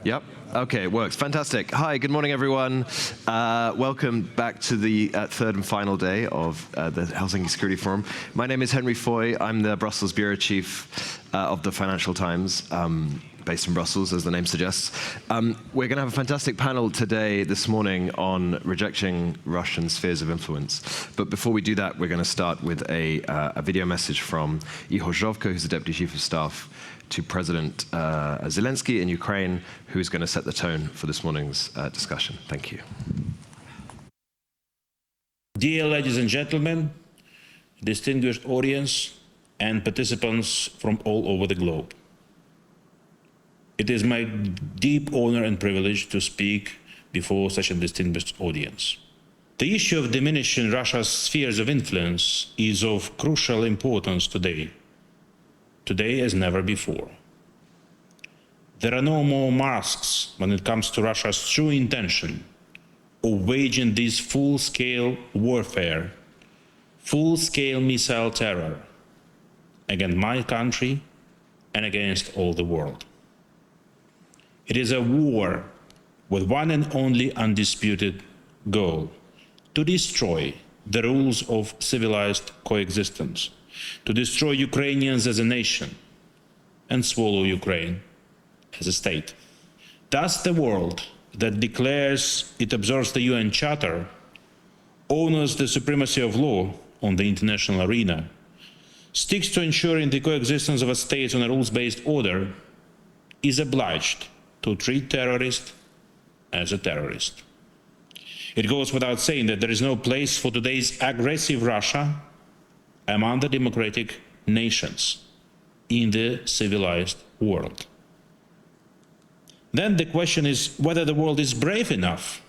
Yep. Okay, it works. Fantastic. Hi, good morning, everyone. Welcome back to the third and final day of the Helsinki Security Forum. My name is Henry Foy. I'm the Brussels Bureau Chief of the Financial Times, based in Brussels, as the name suggests. We're going to have a fantastic panel today, this morning, on rejecting Russian spheres of influence. But before we do that, we're going to start with a video message from Ihor Zhovko, who's the Deputy Chief of Staff to President Zelensky in Ukraine, who's going to set the tone for this morning's discussion. Thank you. Dear ladies and gentlemen, distinguished audience, and participants from all over the globe. It is my deep honor and privilege to speak before such a distinguished audience. The issue of diminishing Russia's spheres of influence is of crucial importance today as never before. There are no more masks when it comes to Russia's true intention of waging this full-scale warfare, full-scale missile terror against my country and against all the world. It is a war with one and only undisputed goal: to destroy the rules of civilized coexistence, to destroy Ukrainians as a nation and swallow Ukraine as a state. Thus, the world that declares it observes the UN Charter, honors the supremacy of law on the international arena, sticks to ensuring the coexistence of a state on a rules-based order, is obliged to treat terrorist as a terrorist. It goes without saying that there is no place for today's aggressive Russia among the democratic nations in the civilized world. Then the question is whether the world is brave enough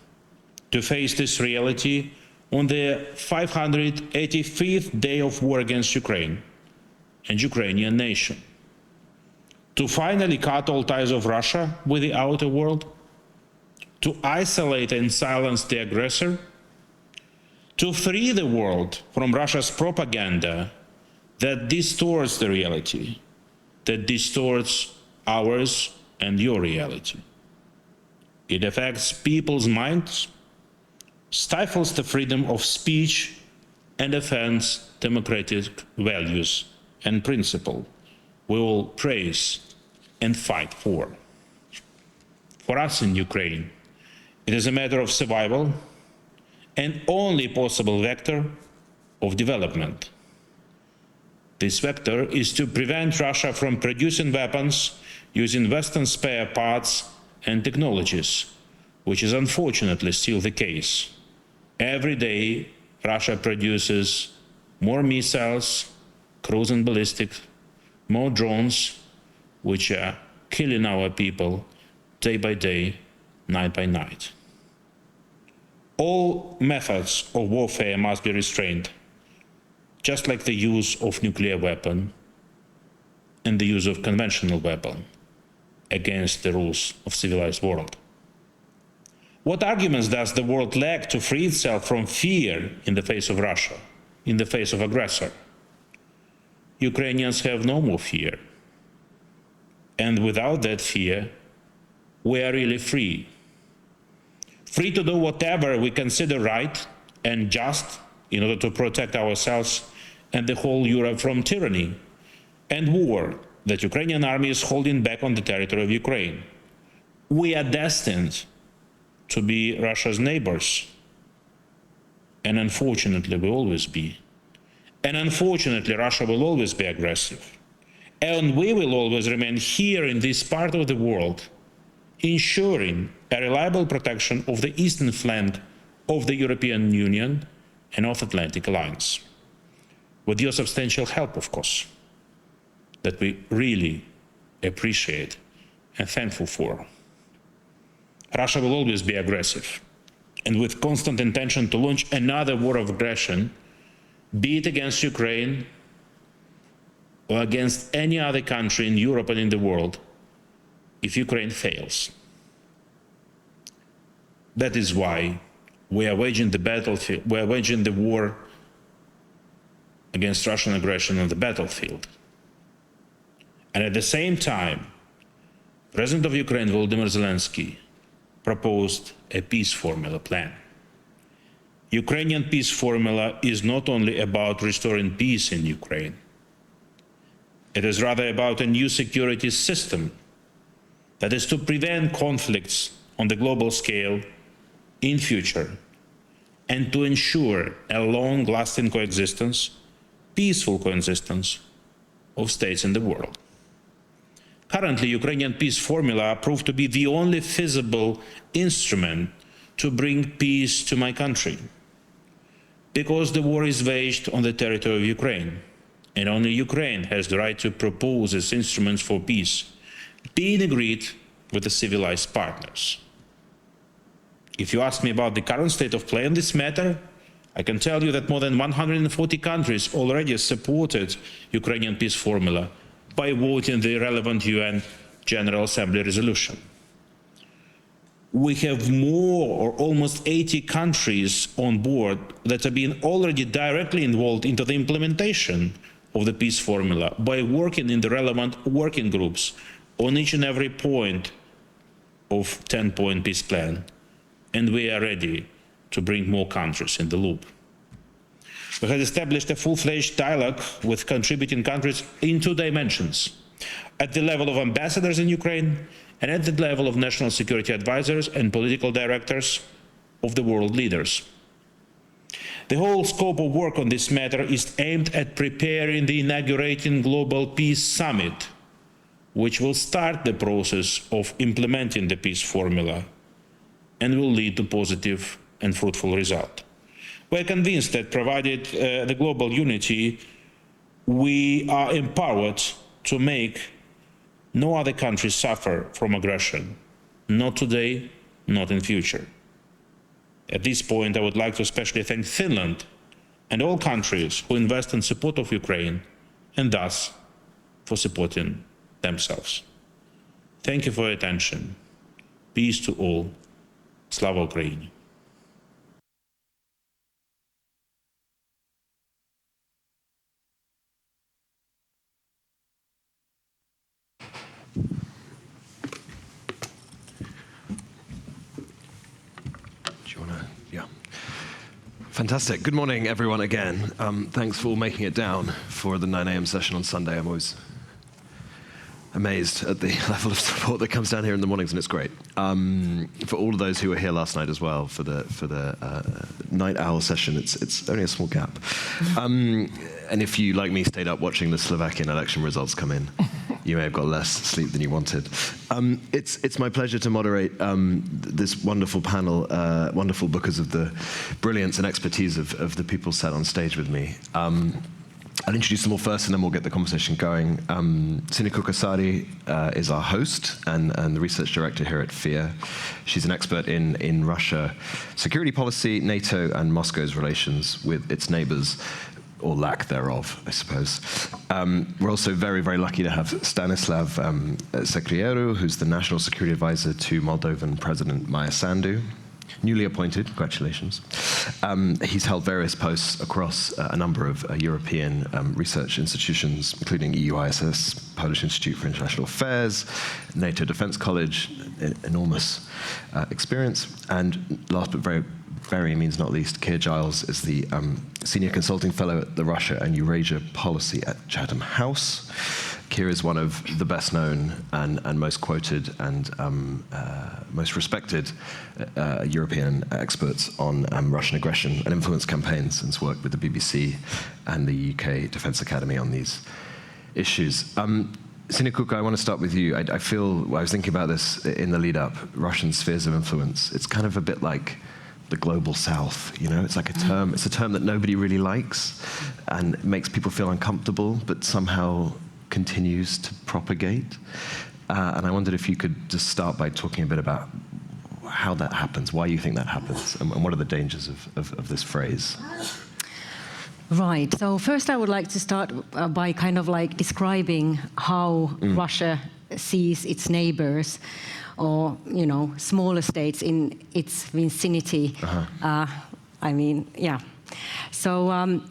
to face this reality on the 585th day of war against Ukraine and Ukrainian nation. To finally cut all ties of Russia with the outer world, to isolate and silence the aggressor, to free the world from Russia's propaganda that distorts the reality, that distorts ours and your reality. It affects people's minds, stifles the freedom of speech, and offends democratic values and principles we all praise and fight for. For us in Ukraine, it is a matter of survival and only possible vector of development. This vector is to prevent Russia from producing weapons using Western spare parts and technologies, which is unfortunately still the case. Every day, Russia produces more missiles, cruise and ballistic, more drones, which are killing our people day by day, night by night. All methods of warfare must be restrained, just like the use of nuclear weapon and the use of conventional weapon against the rules of civilized world. What arguments does the world lack to free itself from fear in the face of Russia, in the face of aggressor? Ukrainians have no more fear. And without that fear, we are really free. Free to do whatever we consider right and just in order to protect ourselves and the whole Europe from tyranny and war that Ukrainian army is holding back on the territory of Ukraine. We are destined to be Russia's neighbors. And unfortunately, we will always be. And unfortunately, Russia will always be aggressive. And we will always remain here in this part of the world, ensuring a reliable protection of the eastern flank of the European Union and North Atlantic Alliance. With your substantial help, of course, that we really appreciate and thankful for. Russia will always be aggressive, and with constant intention to launch another war of aggression, be it against Ukraine or against any other country in Europe and in the world, if Ukraine fails. That is why we are waging the battlefield, we are waging the war against Russian aggression on the battlefield. And at the same time, President of Ukraine, Volodymyr Zelensky, proposed a peace formula plan. Ukrainian peace formula is not only about restoring peace in Ukraine. It is rather about a new security system that is to prevent conflicts on the global scale in future and to ensure a long-lasting coexistence, peaceful coexistence of states in the world. Currently, Ukrainian peace formula proved to be the only feasible instrument to bring peace to my country, because the war is waged on the territory of Ukraine, and only Ukraine has the right to propose its instruments for peace, being agreed with the civilized partners. If you ask me about the current state of play in this matter, I can tell you that more than 140 countries already supported Ukrainian peace formula by voting the relevant UN General Assembly resolution. We have more or almost 80 countries on board that have been already directly involved into the implementation of the peace formula by working in the relevant working groups on each and every point of 10-point peace plan. And we are ready to bring more countries in the loop. We have established a full-fledged dialogue with contributing countries in 2 dimensions: at the level of ambassadors in Ukraine and at the level of national security advisors and political directors of the world leaders. The whole scope of work on this matter is aimed at preparing the inaugurating Global Peace Summit, which will start the process of implementing the peace formula and will lead to positive and fruitful result. We are convinced that provided the global unity, we are empowered to make no other country suffer from aggression, not today, not in future. At this point, I would like to especially thank Finland and all countries who invest in support of Ukraine and thus for supporting themselves. Thank you for your attention. Peace to all. Slava Ukraini. Fantastic. Good morning, everyone, again. Thanks for all making it down for the 9 a.m. session on Sunday. I'm always amazed at the level of support that comes down here in the mornings, and it's great. For all of those who were here last night as well for the night owl session, it's only a small gap. And if you, like me, stayed up watching the Slovakian election results come in, you may have got less sleep than you wanted. It's my pleasure to moderate this wonderful panel, wonderful because of the brilliance and expertise of the people sat on stage with me. I'll introduce them all first, and then we'll get the conversation going. Sinikka Kasari is our host and the research director here at FIA. She's an expert in Russia security policy, NATO, and Moscow's relations with its neighbors, or lack thereof, I suppose. We're also very, very lucky to have Stanislav Secrieru, who's the National Security Advisor to Moldovan President Maia Sandu. Newly appointed, congratulations. He's held various posts across a number of European research institutions, including EU-ISS, Polish Institute for International Affairs, NATO Defense College, enormous experience. And last but very means not least, Keir Giles is the Senior Consulting Fellow at the Russia and Eurasia Policy at Chatham House. Keir is one of the best known and most quoted and most respected European experts on Russian aggression and influence campaigns, and has worked with the BBC and the UK Defence Academy on these issues. Sinikka, I want to start with you. I feel, I was thinking about this in the lead up, Russian spheres of influence. It's kind of a bit like the global south, you know? It's like it's a term that nobody really likes and makes people feel uncomfortable, but somehow continues to propagate. And I wondered if you could just start by talking a bit about how that happens, why you think that happens, and what are the dangers of this phrase? Right. So first I would like to start by kind of like describing how Russia sees its neighbors, or, you know, smaller states in its vicinity. I mean, yeah. So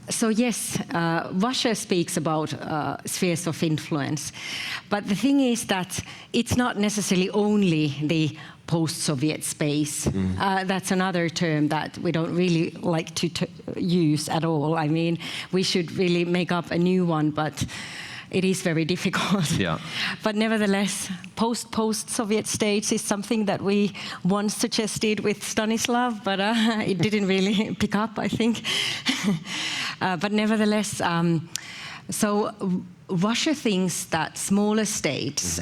So yes, Russia speaks about spheres of influence, but the thing is that it's not necessarily only the post-Soviet space. That's another term that we don't really like to use at all. I mean, we should really make up a new one, but it is very difficult. Yeah. But nevertheless, post-Soviet states is something that we once suggested with Stanislav, but it didn't really pick up, I think. But nevertheless, so Russia thinks that smaller states,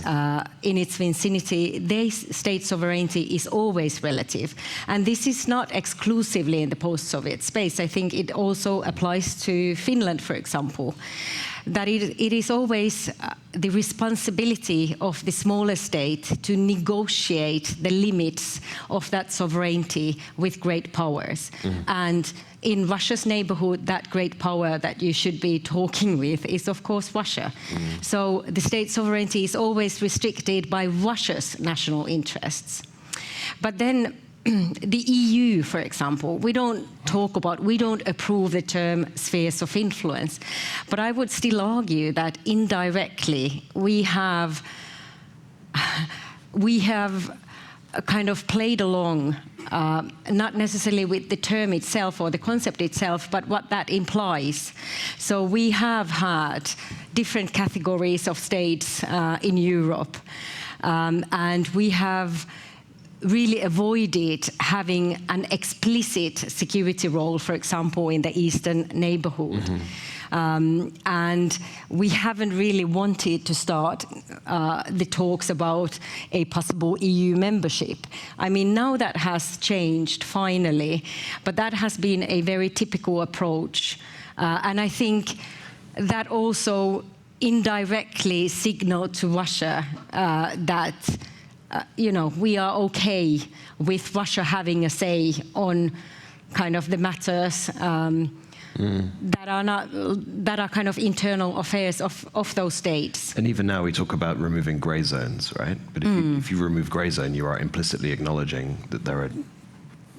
in its vicinity, their state sovereignty is always relative. And this is not exclusively in the post-Soviet space. I think it also applies to Finland, for example, that it is always the responsibility of the smaller state to negotiate the limits of that sovereignty with great powers. And in Russia's neighborhood, that great power that you should be talking with is, of course, Russia. So the state sovereignty is always restricted by Russia's national interests. But then the EU, for example, we don't approve the term spheres of influence, but I would still argue that indirectly we have kind of played along, not necessarily with the term itself or the concept itself, but what that implies. So we have had different categories of states in Europe, and we have really avoided having an explicit security role, for example, in the eastern neighborhood. And we haven't really wanted to start the talks about a possible EU membership. I mean, now that has changed finally, but that has been a very typical approach. And I think that also indirectly signaled to Russia that we are okay with Russia having a say on kind of the matters that are kind of internal affairs of those states. And even now we talk about removing grey zones, right? But if you remove grey zone, you are implicitly acknowledging that there are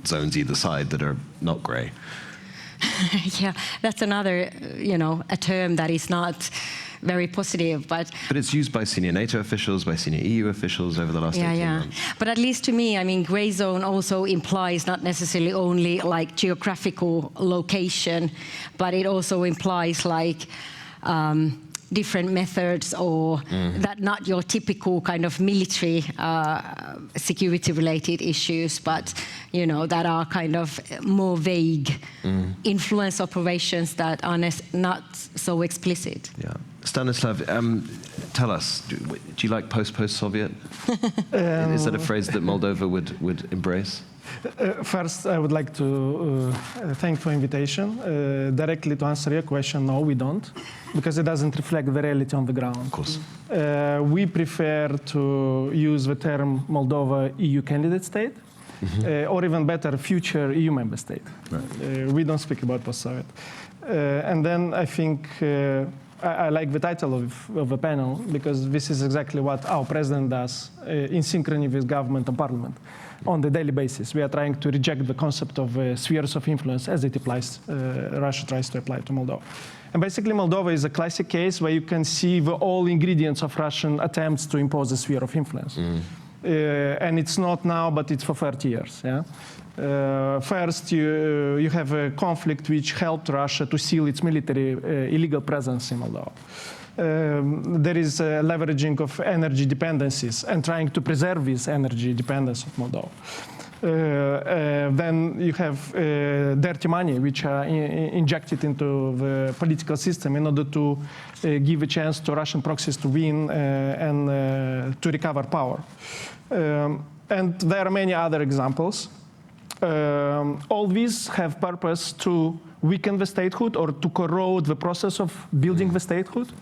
zones either side that are not grey. Yeah, that's another, a term that is not very positive, but it's used by senior NATO officials, by senior EU officials over the last 18 months. But at least to me, I mean, grey zone also implies not necessarily only like geographical location, but it also implies like different methods, or that not your typical kind of military security-related issues, but that are kind of more vague influence operations that are not so explicit. Yeah. Stanislav, tell us, do you like post-Soviet? Is that a phrase that Moldova would embrace? First, I would like to thank for invitation. Directly to answer your question, no, we don't, because it doesn't reflect the reality on the ground. Of course. We prefer to use the term Moldova EU candidate state, or even better, future EU member state. Right. We don't speak about post-Soviet. And then I think I like the title of the panel, because this is exactly what our president does in synchrony with government and parliament on the daily basis. We are trying to reject the concept of spheres of influence as it applies, Russia tries to apply to Moldova. And basically Moldova is a classic case where you can see all ingredients of Russian attempts to impose a sphere of influence. And it's not now, but it's for 30 years. Yeah? First, you have a conflict which helped Russia to seal its military illegal presence in Moldova. There is a leveraging of energy dependencies and trying to preserve this energy dependence of Moldova. Then you have dirty money, which are injected into the political system in order to give a chance to Russian proxies to win and to recover power. And there are many other examples. All these have purpose to weaken the statehood or to corrode the process of building the statehood.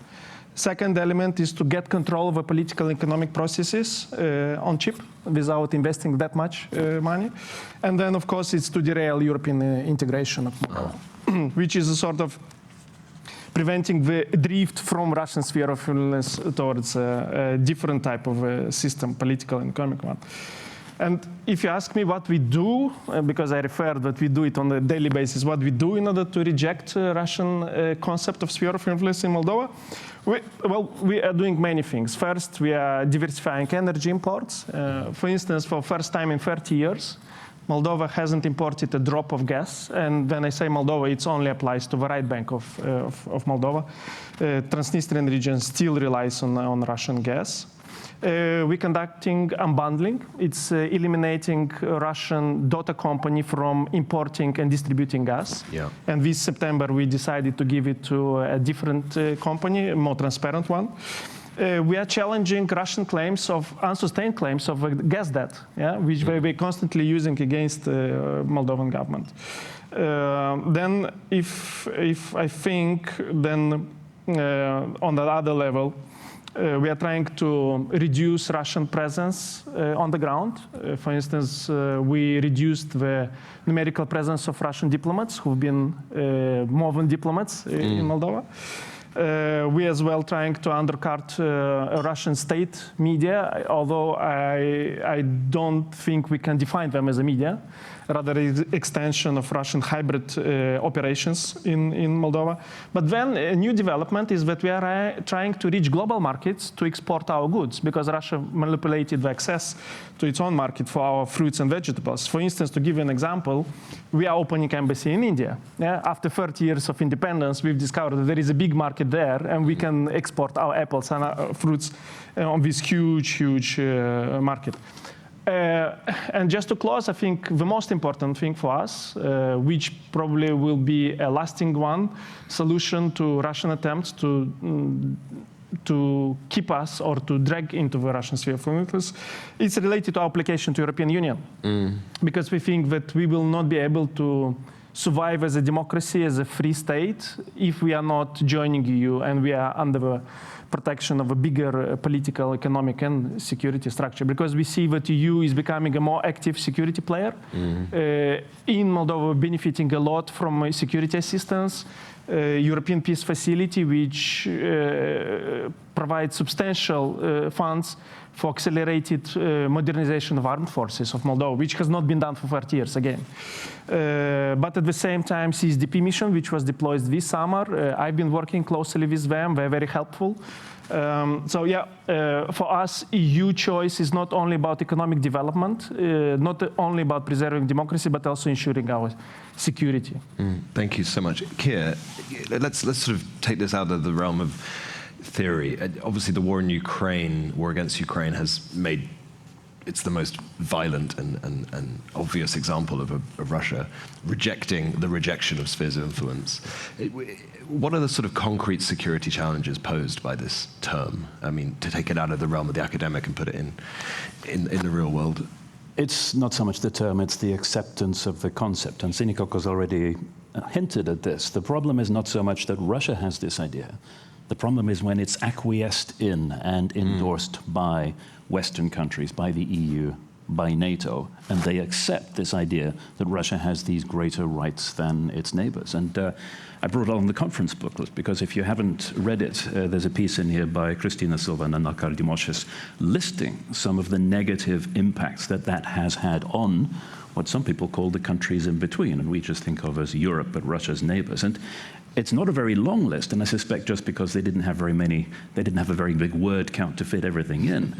Second element is to get control of the political and economic processes on chip without investing that much money. And then, of course, it's to derail European integration of Moldova, which is a sort of preventing the drift from Russian sphere of influence towards a different type of system, political and economic one. And if you ask me what we do, because I refer that we do it on a daily basis, what we do in order to reject Russian concept of sphere of influence in Moldova, we are doing many things. First, we are diversifying energy imports. For instance, for the first time in 30 years, Moldova hasn't imported a drop of gas. And when I say Moldova, it only applies to the right bank of Moldova. Transnistrian region still relies on Russian gas. We're conducting unbundling. It's eliminating a Russian daughter company from importing and distributing gas. Yeah. And this September, we decided to give it to a different company, a more transparent one. We are challenging Russian claims of unsustained claims of a gas debt, which we're constantly using against the Moldovan government. Then, if I think, then on the other level, we are trying to reduce Russian presence on the ground. For instance, we reduced the numerical presence of Russian diplomats who've been MOVEN diplomats in Moldova. We as well trying to undercut Russian state media, although I don't think we can define them as a media, rather extension of Russian hybrid operations in Moldova. But then a new development is that we are trying to reach global markets to export our goods, because Russia manipulated the access to its own market for our fruits and vegetables. For instance, to give you an example, we are opening embassy in India. After 30 years of independence, we've discovered that there is a big market there, and we can export our apples and our fruits on this huge market. And just to close, I think the most important thing for us, which probably will be a lasting one, solution to Russian attempts to keep us or to drag into the Russian sphere of influence, is related to our application to European Union. Because we think that we will not be able to survive as a democracy, as a free state, if we are not joining EU and we are under the protection of a bigger political, economic, and security structure. Because we see that EU is becoming a more active security player. In Moldova, benefiting a lot from security assistance, European Peace Facility, which provides substantial funds for accelerated modernization of armed forces of Moldova, which has not been done for 30 years again. But at the same time, CSDP mission, which was deployed this summer, I've been working closely with them. They're very helpful. For us, EU choice is not only about economic development, not only about preserving democracy, but also ensuring our security. Thank you so much. Keir, let's sort of take this out of the realm of theory. Obviously, the war against Ukraine has made it's the most violent and obvious example of Russia rejecting the rejection of spheres of influence. What are the sort of concrete security challenges posed by this term? I mean, to take it out of the realm of the academic and put it in the real world. It's not so much the term, it's the acceptance of the concept. And Sinekos already hinted at this. The problem is not so much that Russia has this idea. The problem is when it's acquiesced in and endorsed by Western countries, by the EU, by NATO, and they accept this idea that Russia has these greater rights than its neighbors. And I brought along the conference booklet because if you haven't read it, there's a piece in here by Kristina Silva and Anna Kardimoshes listing some of the negative impacts that has had on what some people call the countries in between, and we just think of as Europe, but Russia's neighbors. And it's not a very long list, and I suspect just because they didn't have a very big word count to fit everything in.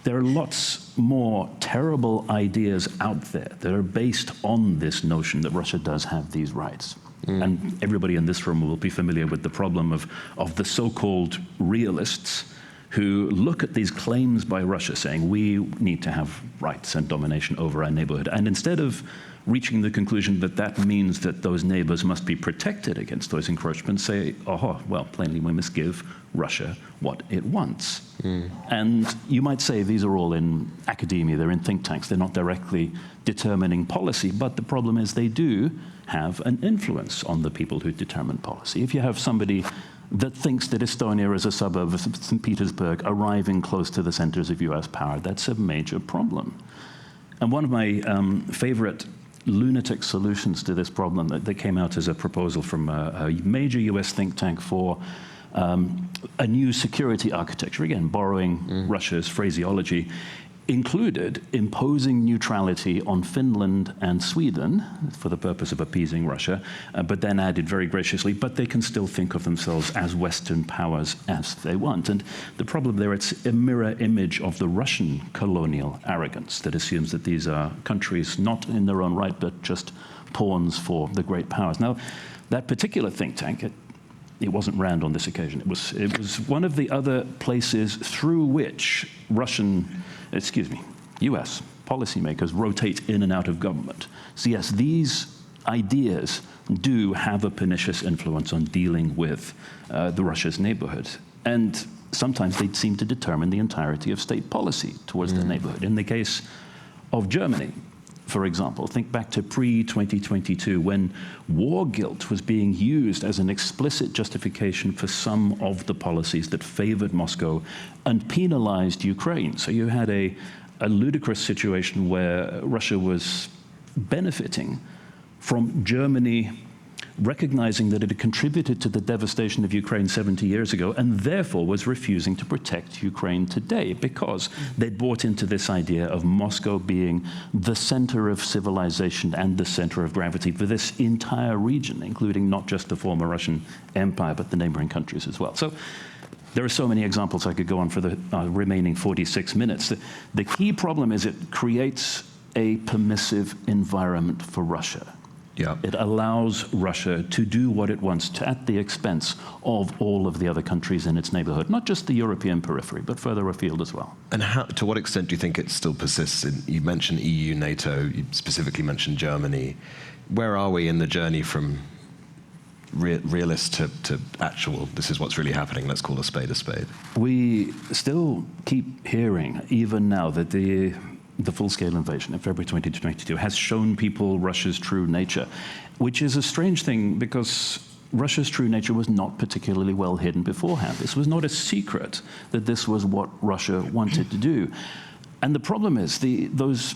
There are lots more terrible ideas out there that are based on this notion that Russia does have these rights. And everybody in this room will be familiar with the problem of the so-called realists who look at these claims by Russia saying we need to have rights and domination over our neighborhood. And instead of reaching the conclusion that that means that those neighbors must be protected against those encroachments, say, well, plainly we must give Russia what it wants. And you might say these are all in academia, they're in think tanks, they're not directly determining policy, but the problem is they do have an influence on the people who determine policy. If you have somebody that thinks that Estonia is a suburb of St. Petersburg arriving close to the centers of US power, that's a major problem. And one of my favorite lunatic solutions to this problem that came out as a proposal from a major US think tank for a new security architecture, again, borrowing Russia's phraseology, included imposing neutrality on Finland and Sweden for the purpose of appeasing Russia, but then added very graciously, but they can still think of themselves as Western powers as they want. And the problem there, it's a mirror image of the Russian colonial arrogance that assumes that these are countries not in their own right, but just pawns for the great powers. Now, that particular think tank, it wasn't RAND on this occasion. It was one of the other places through which US policymakers rotate in and out of government. So yes, these ideas do have a pernicious influence on dealing with the Russia's neighborhood. And sometimes they seem to determine the entirety of state policy towards the neighborhood. In the case of Germany, for example, think back to pre-2022 when war guilt was being used as an explicit justification for some of the policies that favored Moscow and penalized Ukraine. So you had a ludicrous situation where Russia was benefiting from Germany recognizing that it had contributed to the devastation of Ukraine 70 years ago and therefore was refusing to protect Ukraine today because they'd bought into this idea of Moscow being the center of civilization and the center of gravity for this entire region, including not just the former Russian Empire, but the neighboring countries as well. So there are so many examples I could go on for the remaining 46 minutes. The key problem is it creates a permissive environment for Russia. Yeah. It allows Russia to do what it wants at the expense of all of the other countries in its neighborhood, not just the European periphery, but further afield as well. And to what extent do you think it still persists? You mentioned EU, NATO, you specifically mentioned Germany. Where are we in the journey from realist to actual, this is what's really happening, let's call a spade a spade? We still keep hearing, even now, that the full-scale invasion in February 2022 has shown people Russia's true nature, which is a strange thing because Russia's true nature was not particularly well hidden beforehand. This was not a secret that this was what Russia wanted to do. And the problem is those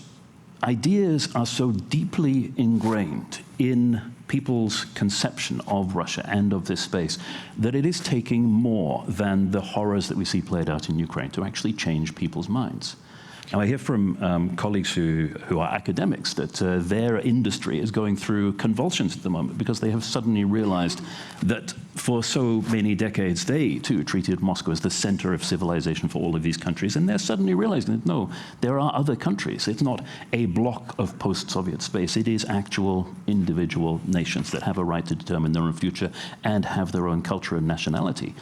ideas are so deeply ingrained in people's conception of Russia and of this space that it is taking more than the horrors that we see played out in Ukraine to actually change people's minds. Now, I hear from colleagues who are academics that their industry is going through convulsions at the moment because they have suddenly realized that for so many decades, they too treated Moscow as the center of civilization for all of these countries. And they're suddenly realizing that, no, there are other countries. It's not a block of post-Soviet space. It is actual individual nations that have a right to determine their own future and have their own culture and nationality.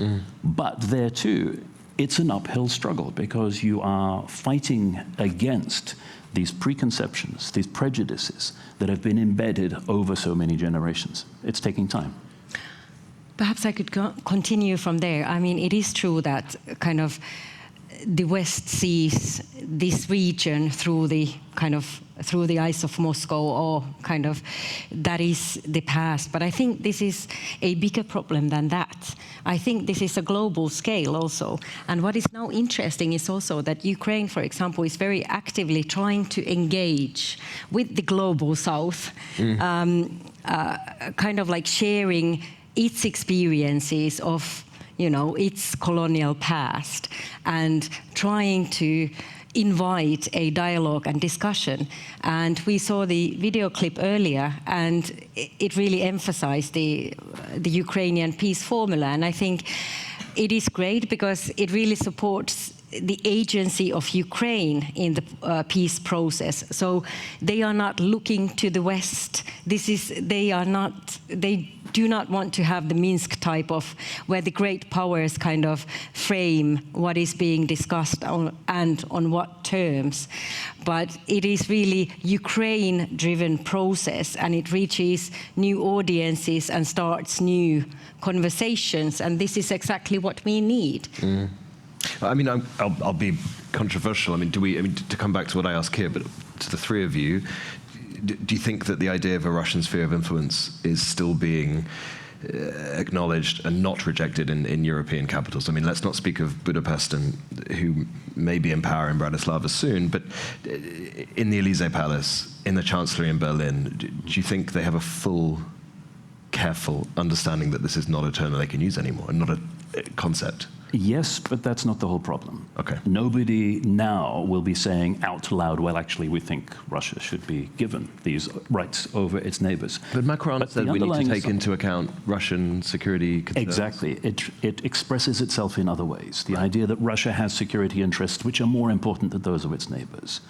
But there too, it's an uphill struggle because you are fighting against these preconceptions, these prejudices that have been embedded over so many generations. It's taking time. Perhaps I could continue from there. I mean, it is true that kind of the West sees this region through the eyes of Moscow, or kind of that is the past. But I think this is a bigger problem than that. I think this is a global scale also. And what is now interesting is also that Ukraine, for example, is very actively trying to engage with the global South, kind of like sharing its experiences of its colonial past and trying to invite a dialogue and discussion. And we saw the video clip earlier, and it really emphasized the Ukrainian peace formula. And I think it is great because it really supports the agency of Ukraine in the peace process. So they are not looking to the West. They do not want to have the Minsk type of, where the great powers kind of frame what is being discussed and on what terms. But it is really Ukraine-driven process, and it reaches new audiences and starts new conversations. And this is exactly what we need. I mean, I'll be controversial. I mean, to come back to what I ask here, but to the three of you, do you think that the idea of a Russian sphere of influence is still being acknowledged and not rejected in European capitals? I mean, let's not speak of Budapest, and who may be in power in Bratislava soon, but in the Élysée Palace, in the Chancellery in Berlin, do you think they have a full, careful understanding that this is not a term that they can use anymore, and not a concept? Yes, but that's not the whole problem. Okay. Nobody now will be saying out loud, well, actually, we think Russia should be given these rights over its neighbors. But Macron But said the we need to underlying take into account Russian security concerns. Exactly. It expresses itself in other ways. The idea that Russia has security interests which are more important than those of its neighbors.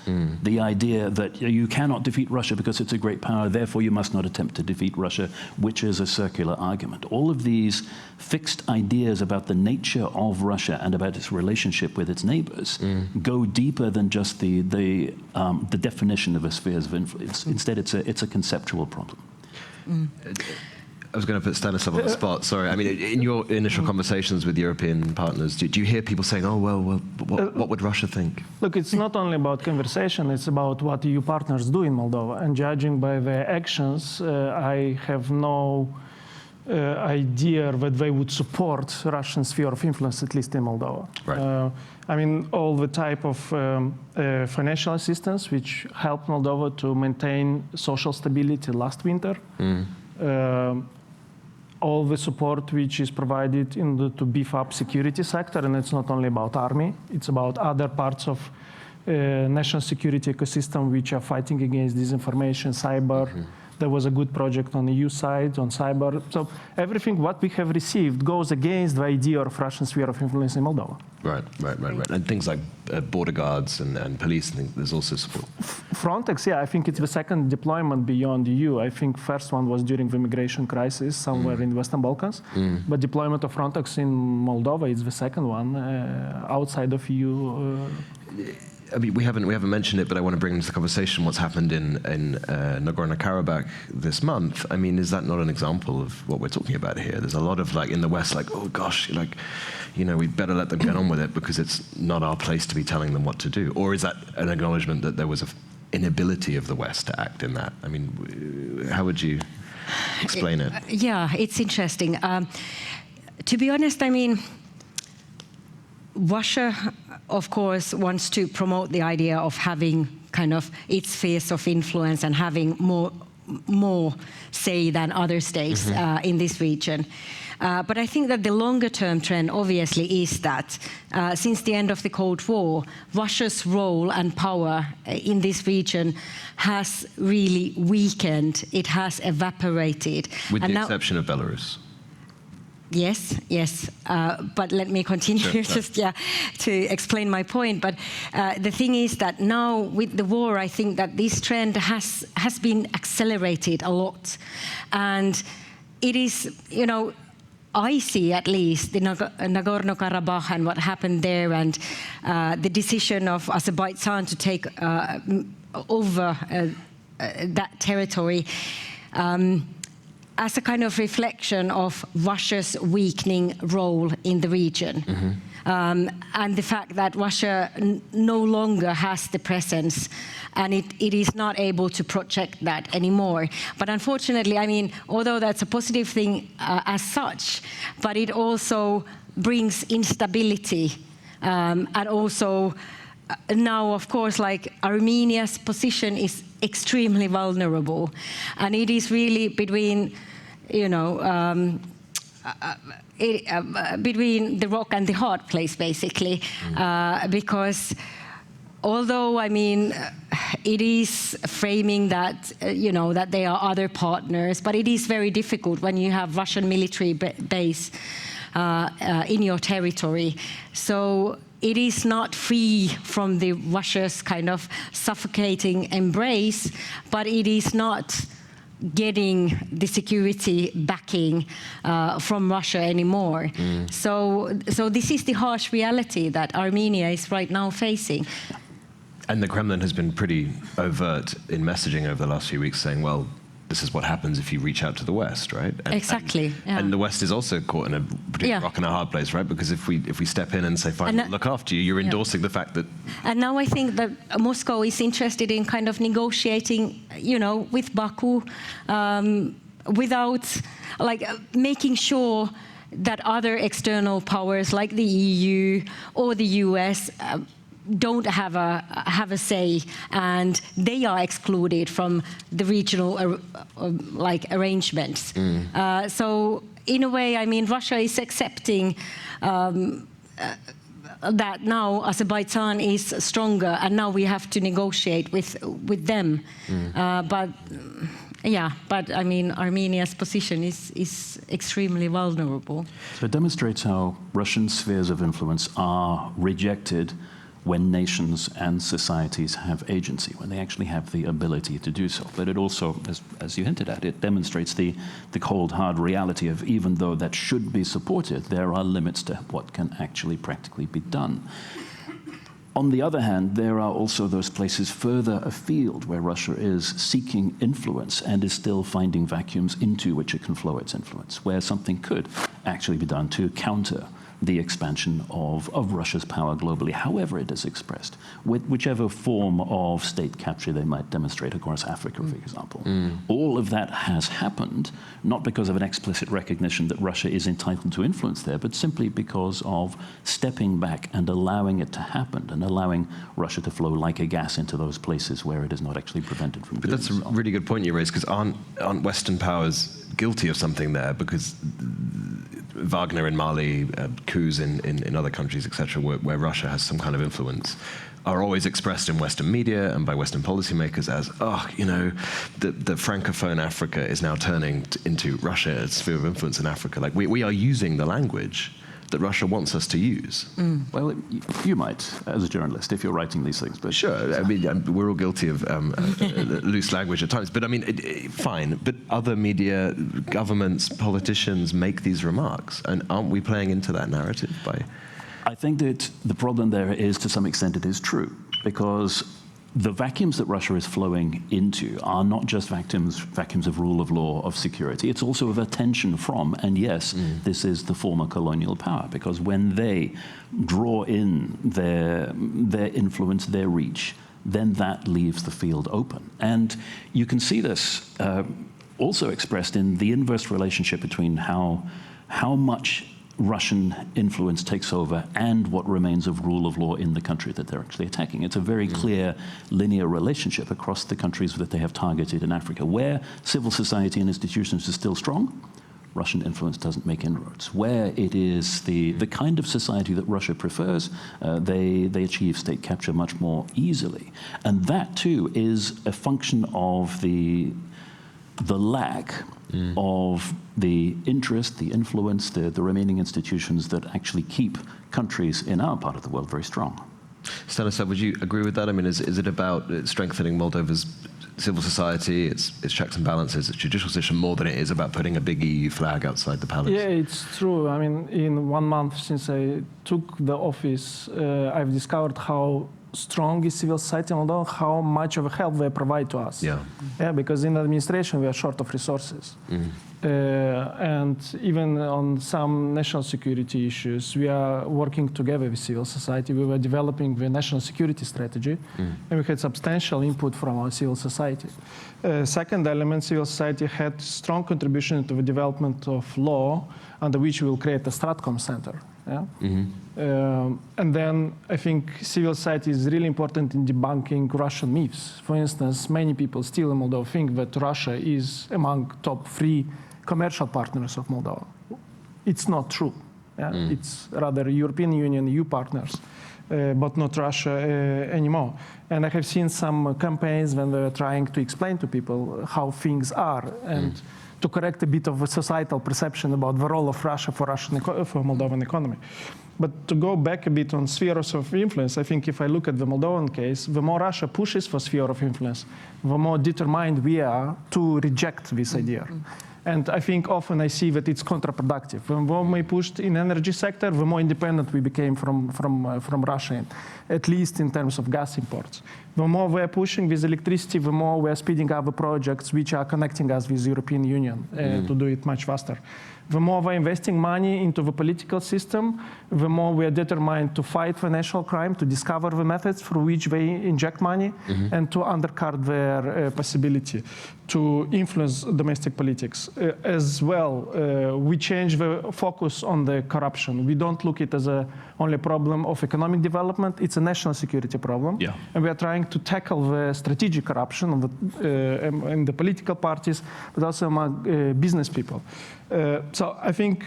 The idea that you cannot defeat Russia because it's a great power, therefore you must not attempt to defeat Russia, which is a circular argument. All of these fixed ideas about the nature of Russia and about its relationship with its neighbors go deeper than just the definition of a spheres of influence. Instead, it's a conceptual problem. I was going to put Stanislav on the spot, sorry. I mean, in your initial conversations with European partners, do you hear people saying, oh, well what would Russia think? Look, it's not only about conversation, it's about what EU partners do in Moldova. And judging by their actions, I have no idea that they would support Russian sphere of influence, at least in Moldova. Right. I mean, all the type of financial assistance which helped Moldova to maintain social stability last winter, all the support which is provided to beef up security sector, and it's not only about army, it's about other parts of national security ecosystem which are fighting against disinformation, cyber. There was a good project on the EU side, on cyber. So everything what we have received goes against the idea of Russian sphere of influence in Moldova. Right. And things like border guards and police, and there's also support. Frontex, yeah, I think it's the second deployment beyond the EU. I think first one was during the migration crisis somewhere in the Western Balkans. But deployment of Frontex in Moldova is the second one outside of EU. I mean, we haven't mentioned it, but I want to bring into the conversation what's happened in Nagorno-Karabakh this month. I mean, is that not an example of what we're talking about here? There's a lot of, like, in the West, like, oh gosh, like, you know, we'd better let them get on with it because it's not our place to be telling them what to do. Or is that an acknowledgement that there was an inability of the West to act in that? I mean, how would you explain it? Yeah, it's interesting. To be honest, I mean, Russia, of course, wants to promote the idea of having kind of its spheres of influence and having more say than other states in this region. But I think that the longer-term trend, obviously, is that since the end of the Cold War, Russia's role and power in this region has really weakened. It has evaporated. With the exception of Belarus. Yes. But let me continue to explain my point. But the thing is that now with the war, I think that this trend has been accelerated a lot. And it is, you know, I see at least the Nagorno-Karabakh and what happened there and the decision of Azerbaijan to take over that territory as a kind of reflection of Russia's weakening role in the region. And the fact that Russia no longer has the presence and it is not able to project that anymore. But unfortunately, I mean, although that's a positive thing as such, but it also brings instability and also now, of course, like Armenia's position is extremely vulnerable, and it is really between, you know, between the rock and the hard place, basically, because although, I mean, it is framing that, you know, that there are other partners, but it is very difficult when you have Russian military base in your territory. So it is not free from the Russia's kind of suffocating embrace, but it is not getting the security backing from Russia anymore. So this is the harsh reality that Armenia is right now facing. And the Kremlin has been pretty overt in messaging over the last few weeks saying, well, this is what happens if you reach out to the West, right? Exactly. And the West is also caught in a particular rock and a hard place, right? Because if we step in and say, fine, we'll look after you, you're endorsing the fact that... And now I think that Moscow is interested in kind of negotiating, you know, with Baku without, like, making sure that other external powers like the EU or the US don't have a say, and they are excluded from the regional like arrangements. So in a way, I mean, Russia is accepting that now Azerbaijan is stronger, and now we have to negotiate with them. But I mean, Armenia's position is extremely vulnerable. So it demonstrates how Russian spheres of influence are rejected when nations and societies have agency, when they actually have the ability to do so. But it also, as you hinted at, it demonstrates the cold, hard reality of even though that should be supported, there are limits to what can actually practically be done. On the other hand, there are also those places further afield where Russia is seeking influence and is still finding vacuums into which it can flow its influence, where something could actually be done to counter the expansion of Russia's power globally, however it is expressed, with whichever form of state capture they might demonstrate across Africa, for example. All of that has happened, not because of an explicit recognition that Russia is entitled to influence there, but simply because of stepping back and allowing it to happen and allowing Russia to flow like a gas into those places where it is not actually prevented from doing so. But that's a really good point you raised, because aren't Western powers guilty of something there? Because Wagner in Mali, coups in other countries, etc., where Russia has some kind of influence, are always expressed in Western media and by Western policymakers as, the Francophone Africa is now turning into Russia as a sphere of influence in Africa. Like, we are using the language that Russia wants us to use. Well, you might, as a journalist, if you're writing these things. But sure, I mean, we're all guilty of loose language at times. But I mean, fine. But other media, governments, politicians make these remarks, and aren't we playing into that narrative by? I think that the problem there is, to some extent, it is true, because the vacuums that Russia is flowing into are not just vacuums of rule of law, of security. It's also of attention from, and yes, this is the former colonial power, because when they draw in their influence, their reach, then that leaves the field open. And you can see this also expressed in the inverse relationship between how much Russian influence takes over and what remains of rule of law in the country that they're actually attacking. It's a very clear linear relationship across the countries that they have targeted in Africa. Where civil society and institutions are still strong, Russian influence doesn't make inroads. Where it is the kind of society that Russia prefers, they achieve state capture much more easily. And that too is a function of the lack of the interest, the influence, the remaining institutions that actually keep countries in our part of the world very strong. Stanislav, would you agree with that? I mean, is it about strengthening Moldova's civil society, its checks and balances, its judicial system, more than it is about putting a big EU flag outside the palace? Yeah, it's true. I mean, in 1 month since I took the office, I've discovered how strong is civil society in Moldova, how much of a help they provide to us. Yeah, because in administration we are short of resources. And even on some national security issues, we are working together with civil society. We were developing the national security strategy, and we had substantial input from our civil society. Second element, civil society had strong contribution to the development of law, under which we will create a Stratcom Center. Yeah? And then I think civil society is really important in debunking Russian myths. For instance, many people still in Moldova think that Russia is among top 3 commercial partners of Moldova. It's not true. Yeah? It's rather European Union, EU partners, but not Russia anymore. And I have seen some campaigns when they were trying to explain to people how things are and to correct a bit of a societal perception about the role of Russia for Moldovan economy. But to go back a bit on spheres of influence, I think if I look at the Moldovan case, the more Russia pushes for sphere of influence, the more determined we are to reject this idea. And I think often I see that it's counterproductive. The more we pushed in energy sector, the more independent we became from Russia, at least in terms of gas imports. The more we're pushing with electricity, the more we're speeding up the projects which are connecting us with the European Union to do it much faster. The more we're investing money into the political system, the more we are determined to fight financial crime, to discover the methods through which they inject money, and to undercut their possibility to influence domestic politics. As well, we change the focus on the corruption. We don't look at it as only a problem of economic development. It's a national security problem. Yeah. And we are trying to tackle the strategic corruption in the political parties, but also among business people. So I think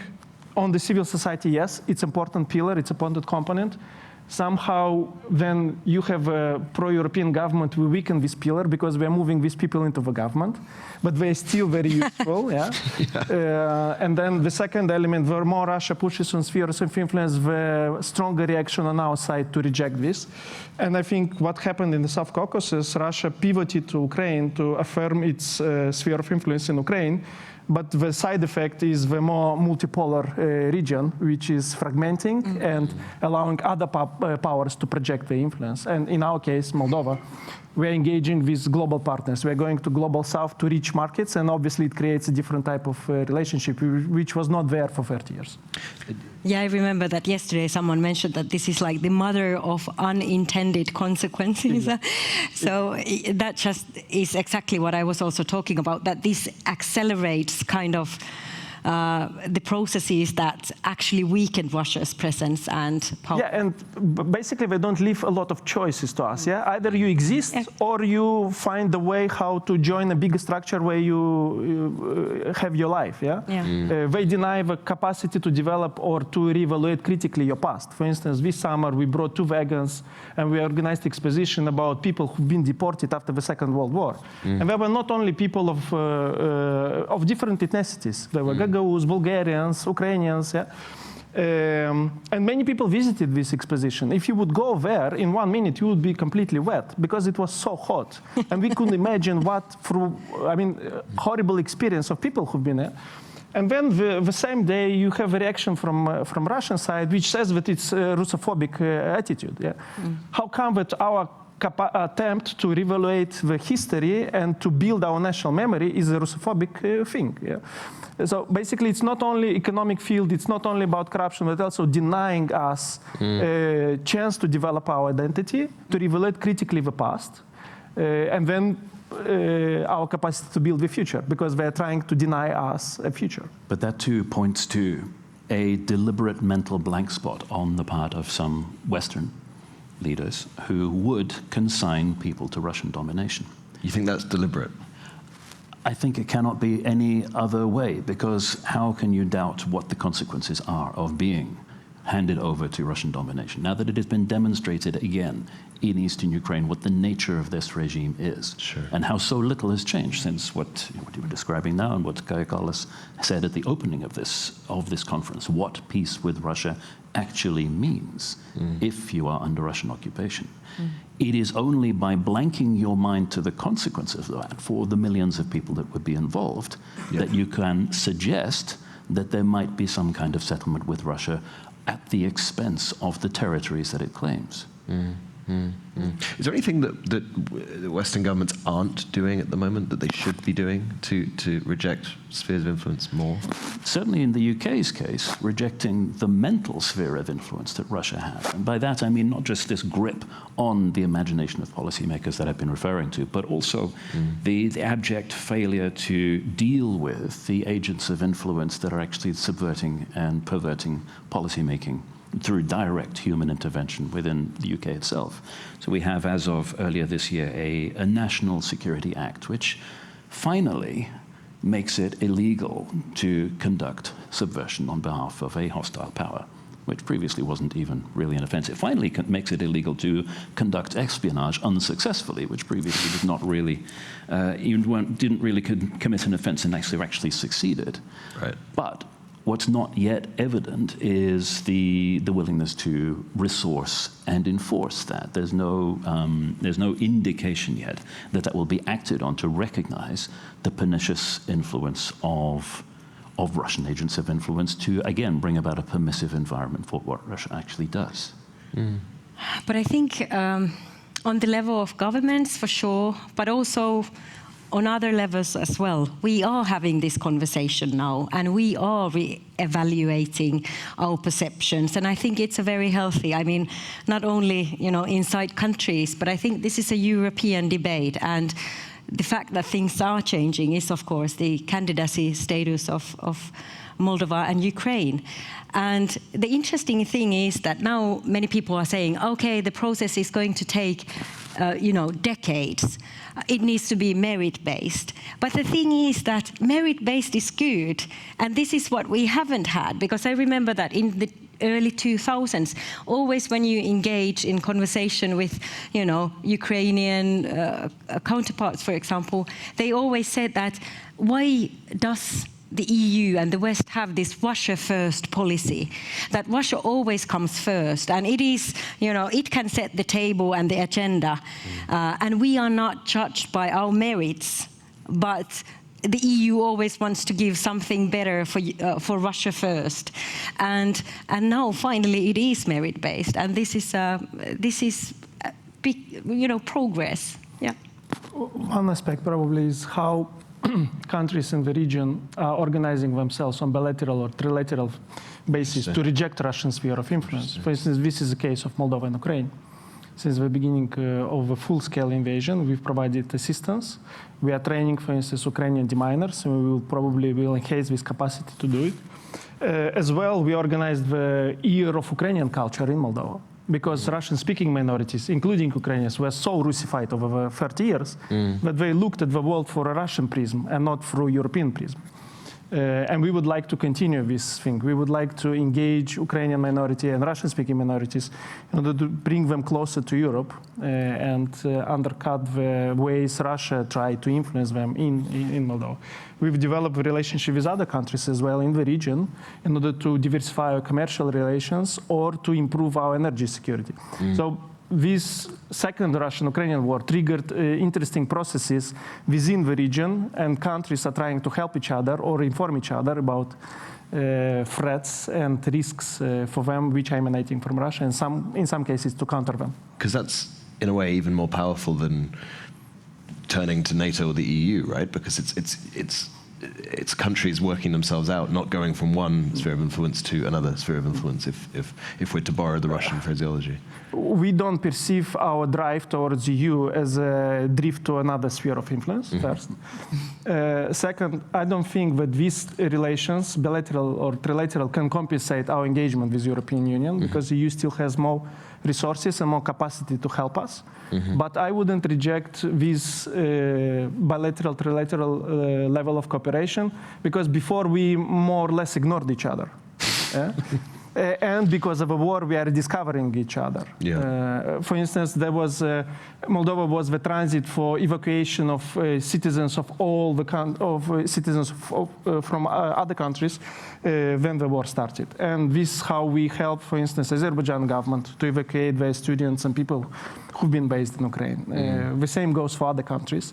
on the civil society, yes, it's important pillar, it's important component. Somehow, when you have a pro-European government, we weaken this pillar because we are moving these people into the government, but they're still very useful, yeah? And then the second element, the more Russia pushes on spheres of influence, the stronger reaction on our side to reject this. And I think what happened in the South Caucasus, Russia pivoted to Ukraine to affirm its sphere of influence in Ukraine. But the side effect is the more multipolar region, which is fragmenting and allowing other powers to project their influence. And in our case, Moldova, we're engaging with global partners. We're going to Global South to reach markets, and obviously it creates a different type of relationship, which was not there for 30 years. Yeah, I remember that yesterday someone mentioned that this is like the mother of unintended consequences. So that just is exactly what I was also talking about, that this accelerates kind of the processes that actually weaken Russia's presence and power. Yeah, and basically they don't leave a lot of choices to us. Yeah, either you exist or you find the way how to join a bigger structure where you have your life. Yeah, they deny the capacity to develop or to reevaluate critically your past. For instance, this summer we brought 2 wagons and we organized exposition about people who've been deported after the Second World War, and there were not only people of different ethnicities. There were Gagauz, Bulgarians, Ukrainians, yeah? And many people visited this exposition. If you would go there, in 1 minute, you would be completely wet because it was so hot. And we couldn't imagine horrible experience of people who've been there. And then the same day, you have a reaction from Russian side, which says that it's a Russophobic attitude. Yeah? How come that our attempt to reevaluate the history and to build our national memory is a Russophobic thing? Yeah? So basically, it's not only economic field, it's not only about corruption, but also denying us a chance to develop our identity, to reevaluate critically the past, and then our capacity to build the future, because they're trying to deny us a future. But that too points to a deliberate mental blank spot on the part of some Western leaders who would consign people to Russian domination. You think that's deliberate? I think it cannot be any other way, because how can you doubt what the consequences are of being handed over to Russian domination? Now that it has been demonstrated again in eastern Ukraine what the nature of this regime is, and how so little has changed since what you were describing now and what Kaja Kallas said at the opening of this conference, what peace with Russia actually means if you are under Russian occupation. It is only by blanking your mind to the consequences of that for the millions of people that would be involved that you can suggest that there might be some kind of settlement with Russia at the expense of the territories that it claims. Is there anything that Western governments aren't doing at the moment that they should be doing to reject spheres of influence more? Certainly in the UK's case, rejecting the mental sphere of influence that Russia has. And by that I mean not just this grip on the imagination of policymakers that I've been referring to, but also the abject failure to deal with the agents of influence that are actually subverting and perverting policymaking through direct human intervention within the UK itself. So we have, as of earlier this year, a National Security Act, which finally makes it illegal to conduct subversion on behalf of a hostile power, which previously wasn't even really an offense. It finally makes it illegal to conduct espionage unsuccessfully, which previously did not really, didn't really commit an offense and actually succeeded. Right. But what's not yet evident is the willingness to resource and enforce that. There's no indication yet that will be acted on to recognize the pernicious influence of Russian agents of influence to, again, bring about a permissive environment for what Russia actually does. But I think on the level of governments, for sure, but also on other levels as well, we are having this conversation now, and we are re-evaluating our perceptions. And I think it's a very healthy, I mean, not only, inside countries, but I think this is a European debate. And the fact that things are changing is, of course, the candidacy status of Moldova and Ukraine. And the interesting thing is that now many people are saying, okay, the process is going to take decades. It needs to be merit-based. But the thing is that merit-based is good, and this is what we haven't had, because I remember that in the early 2000s, always when you engage in conversation with, Ukrainian counterparts, for example, they always said that, why does the EU and the West have this Russia first policy, that Russia always comes first, and it is, it can set the table and the agenda, and we are not judged by our merits, but the EU always wants to give something better for Russia first, and now finally it is merit-based, and this is big, progress. Yeah. One aspect probably is how countries in the region are organizing themselves on bilateral or trilateral basis to reject Russian sphere of influence. For instance, this is the case of Moldova and Ukraine. Since the beginning of a full-scale invasion, we've provided assistance. We are training, for instance, Ukrainian deminers, and we will probably enhance this capacity to do it. As well, we organized the Year of Ukrainian Culture in Moldova, because Russian-speaking minorities, including Ukrainians, were so Russified over 30 years that they looked at the world through a Russian prism and not through a European prism. And we would like to continue this thing. We would like to engage Ukrainian minority and Russian-speaking minorities in order to bring them closer to Europe and undercut the ways Russia tried to influence them in Moldova. We've developed a relationship with other countries as well in the region in order to diversify our commercial relations or to improve our energy security. So this second Russian-Ukrainian war triggered interesting processes within the region, and countries are trying to help each other or inform each other about threats and risks for them which are emanating from Russia, and in some cases to counter them. Because that's, in a way, even more powerful than turning to NATO or the EU, right? Because it's countries working themselves out, not going from one sphere of influence to another sphere of influence, if we're to borrow the Russian phraseology. We don't perceive our drive towards the EU as a drift to another sphere of influence, first. Second, I don't think that these relations, bilateral or trilateral, can compensate our engagement with the European Union, because the EU still has more resources and more capacity to help us. But I wouldn't reject this bilateral, trilateral level of cooperation, because before we more or less ignored each other. And because of a war, we are discovering each other. Yeah. For instance, there was Moldova was the transit for evacuation of citizens of all the citizens from other countries when the war started. And this is how we helped, for instance, Azerbaijan government to evacuate their students and people who've been based in Ukraine. The same goes for other countries.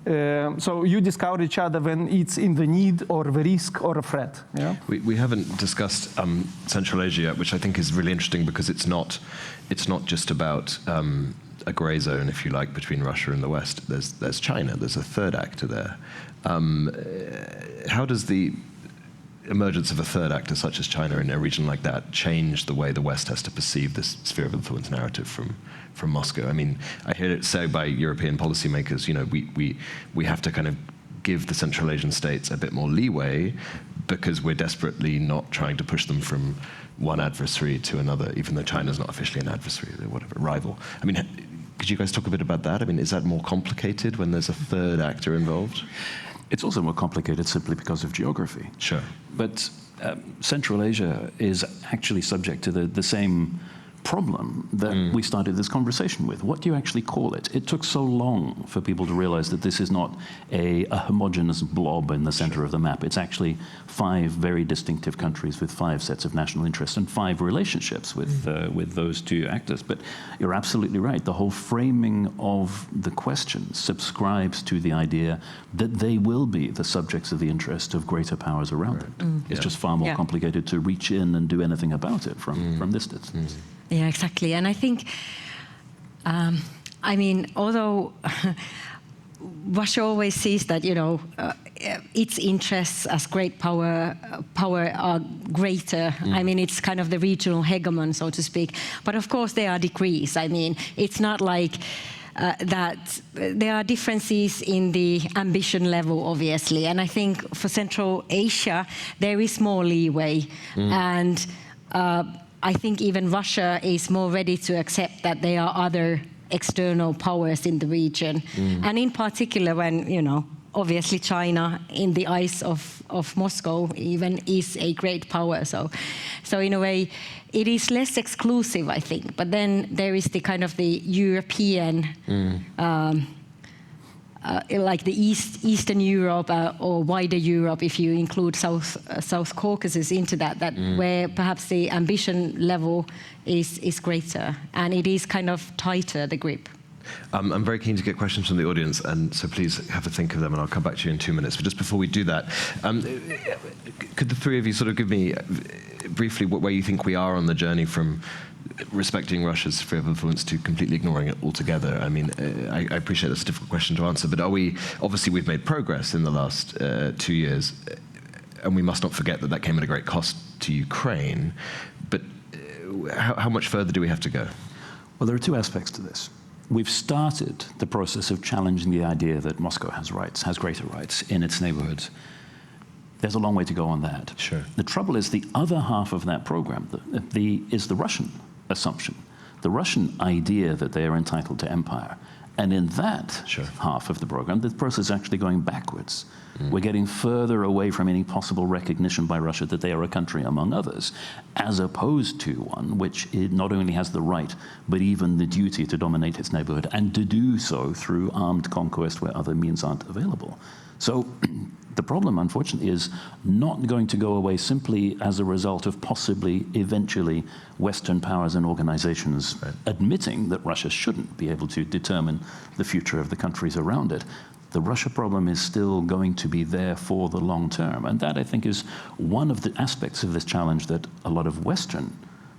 So you discover each other when it's in the need or the risk or a threat. Yeah? We haven't discussed Central Asia yet, which I think is really interesting, because it's not just about a grey zone, if you like, between Russia and the West. There's China. There's a third actor there. How does the emergence of a third actor such as China in a region like that change the way the West has to perceive this sphere of influence narrative from Moscow? I mean, I hear it said by European policymakers, we have to kind of give the Central Asian states a bit more leeway, because we're desperately not trying to push them from one adversary to another, even though China's not officially an adversary, or whatever, rival. I mean, could you guys talk a bit about that? I mean, is that more complicated when there's a third actor involved? It's also more complicated simply because of geography. Sure. But Central Asia is actually subject to the same problem that we started this conversation with. What do you actually call it? It took so long for people to realize that this is not a homogeneous blob in the center of the map. It's actually 5 very distinctive countries with 5 sets of national interests and 5 relationships with those 2 actors. But you're absolutely right. The whole framing of the question subscribes to the idea that they will be the subjects of the interest of greater powers around them. It's just far more complicated to reach in and do anything about it from this distance. Yeah, exactly. And I think, I mean, although Russia always sees that, its interests as great power are greater. I mean, it's kind of the regional hegemon, so to speak. But of course, there are degrees. I mean, it's not like that there are differences in the ambition level, obviously. And I think for Central Asia, there is more leeway. And I think even Russia is more ready to accept that there are other external powers in the region. And in particular when, obviously China, in the eyes of Moscow, even is a great power. So in a way, it is less exclusive, I think. But then there is the kind of the European, like the Eastern Europe or wider Europe, if you include South Caucasus into that, where perhaps the ambition level is greater and it is kind of tighter, the grip. I'm very keen to get questions from the audience, and so please have a think of them, and I'll come back to you in 2 minutes. But just before we do that, could the three of you sort of give me briefly where you think we are on the journey from respecting Russia's sphere of influence to completely ignoring it altogether? I mean, I appreciate that's a difficult question to answer, but obviously we've made progress in the last 2 years, and we must not forget that came at a great cost to Ukraine. But how much further do we have to go? Well, there are two aspects to this. We've started the process of challenging the idea that Moscow has rights, has greater rights in its neighborhoods. There's a long way to go on that. Sure. The trouble is the other half of that program is the Russian assumption, the Russian idea that they are entitled to empire. And in that half of the program, the process is actually going backwards. We're getting further away from any possible recognition by Russia that they are a country among others, as opposed to one which it not only has the right, but even the duty to dominate its neighborhood, and to do so through armed conquest where other means aren't available. So the problem, unfortunately, is not going to go away simply as a result of possibly, eventually, Western powers and organizations admitting that Russia shouldn't be able to determine the future of the countries around it. The Russia problem is still going to be there for the long term. And that, I think, is one of the aspects of this challenge that a lot of Western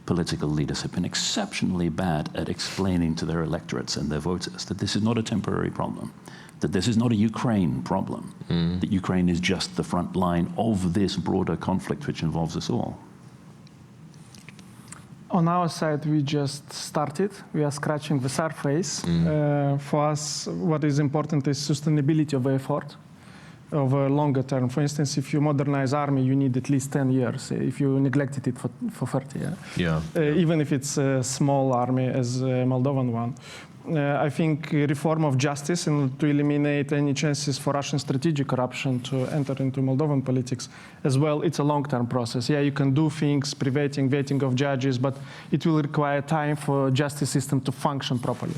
political leaders have been exceptionally bad at explaining to their electorates and their voters, that this is not a temporary problem, that this is not a Ukraine problem, that Ukraine is just the front line of this broader conflict which involves us all. On our side, we just started. We are scratching the surface. For us, what is important is sustainability of effort over longer term. For instance, if you modernize army, you need at least 10 years. If you neglected it for 30 years. Even if it's a small army as a Moldovan one. I think reform of justice and to eliminate any chances for Russian strategic corruption to enter into Moldovan politics as well, it's a long-term process. Yeah, you can do things, preventing vetting of judges, but it will require time for justice system to function properly.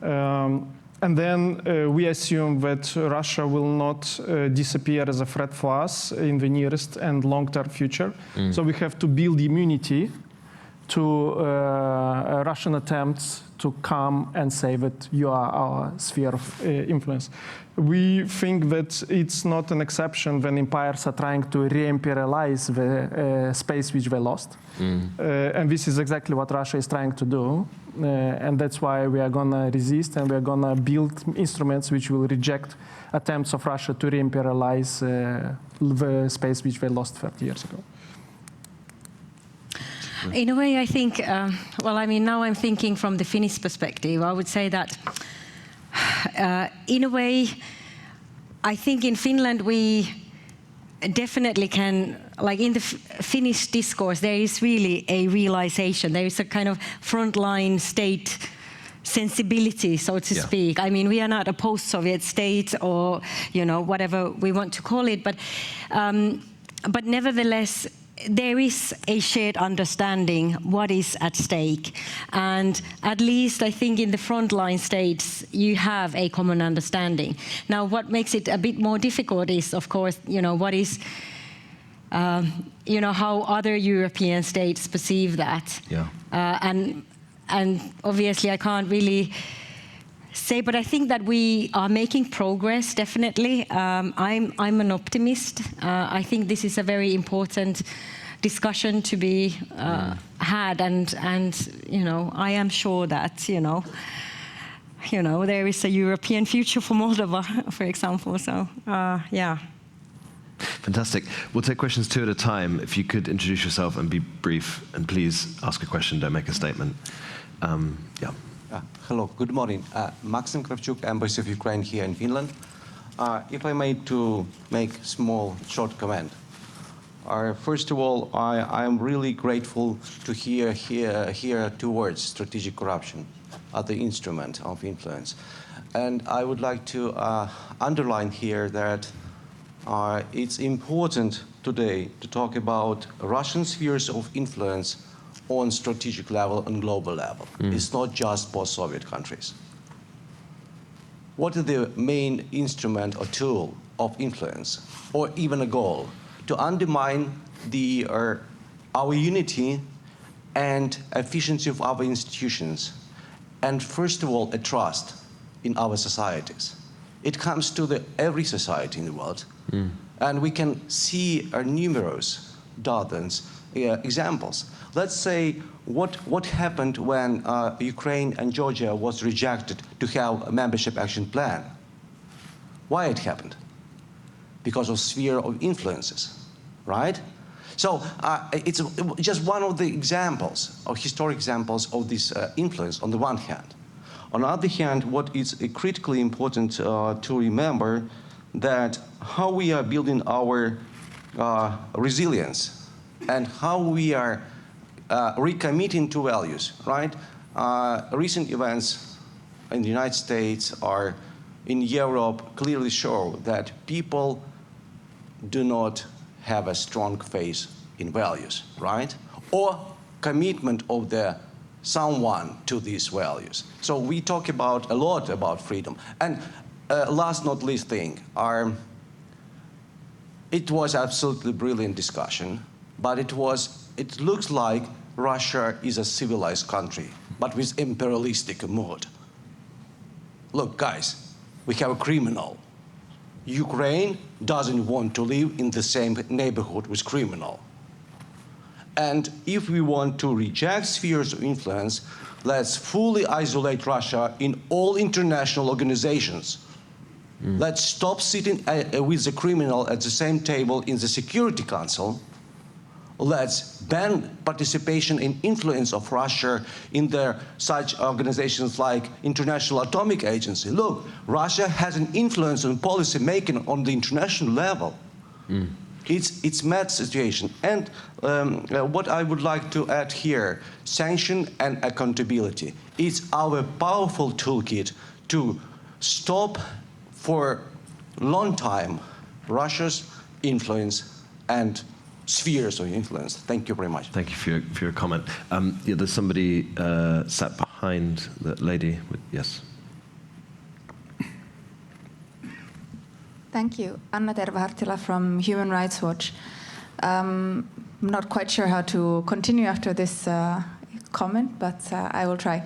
And then we assume that Russia will not disappear as a threat for us in the nearest and long-term future. So we have to build immunity to Russian attempts to come and say that you are our sphere of influence. We think that it's not an exception when empires are trying to re-imperialize the space which they lost. And this is exactly what Russia is trying to do. And that's why we are going to resist, and we are going to build instruments which will reject attempts of Russia to re-imperialize the space which they lost 30 years ago. In a way, I think, well, I mean, now I'm thinking from the Finnish perspective. I would say that, in a way, I think in Finland we definitely can, like in the Finnish discourse, there is really a realization. There is a kind of frontline state sensibility, so to speak. I mean, we are not a post-Soviet state or, you know, whatever we want to call it, but nevertheless, there is a shared understanding what is at stake. And at least I think in the frontline states, you have a common understanding. Now, what makes it a bit more difficult is, of course, you know, what is, you know, how other European states perceive that. Yeah. And obviously I can't really say, but I think that we are making progress, definitely. I'm an optimist. I think this is a very important discussion to be had, and you know, I am sure that you know there is a European future for Moldova, for example. So yeah. Fantastic. We'll take questions two at a time. If you could introduce yourself and be brief, and please ask a question, don't make a statement. Yeah. Hello, good morning. Maxim Kravchuk, Embassy of Ukraine here in Finland. If I may to make small, short comment. First of all, I am really grateful to hear two words, strategic corruption. other instrument of influence. And I would like to underline here that it's important today to talk about Russian spheres of influence on strategic level and global level. It's not just post-Soviet countries. What is the main instrument or tool of influence, or even a goal? To undermine our unity and efficiency of our institutions, and first of all, a trust in our societies. It comes to every society in the world, and we can see numerous dozens examples. Let's say what happened when Ukraine and Georgia was rejected to have a membership action plan. Why it happened? Because of sphere of influences, right? So it's just one of the examples, or historic examples of this influence on the one hand. On the other hand, what is critically important to remember that how we are building our resilience and how we are recommitting to values, right? Recent events in the United States or in Europe clearly show that people do not have a strong faith in values, right? Or commitment of someone to these values. So we talk a lot about freedom. And last not least thing, it was absolutely brilliant discussion, but it looks like Russia is a civilized country, but with imperialistic mood. Look, guys, we have a criminal. Ukraine doesn't want to live in the same neighborhood with criminal. And if we want to reject spheres of influence, let's fully isolate Russia in all international organizations. Let's stop sitting with the criminal at the same table in the Security Council. Let's ban participation in influence of Russia in such organizations like International Atomic Agency. Look, Russia has an influence on policy making on the international level. It's mad situation. And what I would like to add here, sanction and accountability. It's our powerful toolkit to stop for a long time Russia's influence and spheres of influence. Thank you very much. Thank you for your comment. Yeah, there's somebody sat behind that lady. Yes. Thank you. Anna Tervahartila from Human Rights Watch. I'm not quite sure how to continue after this comment, but I will try.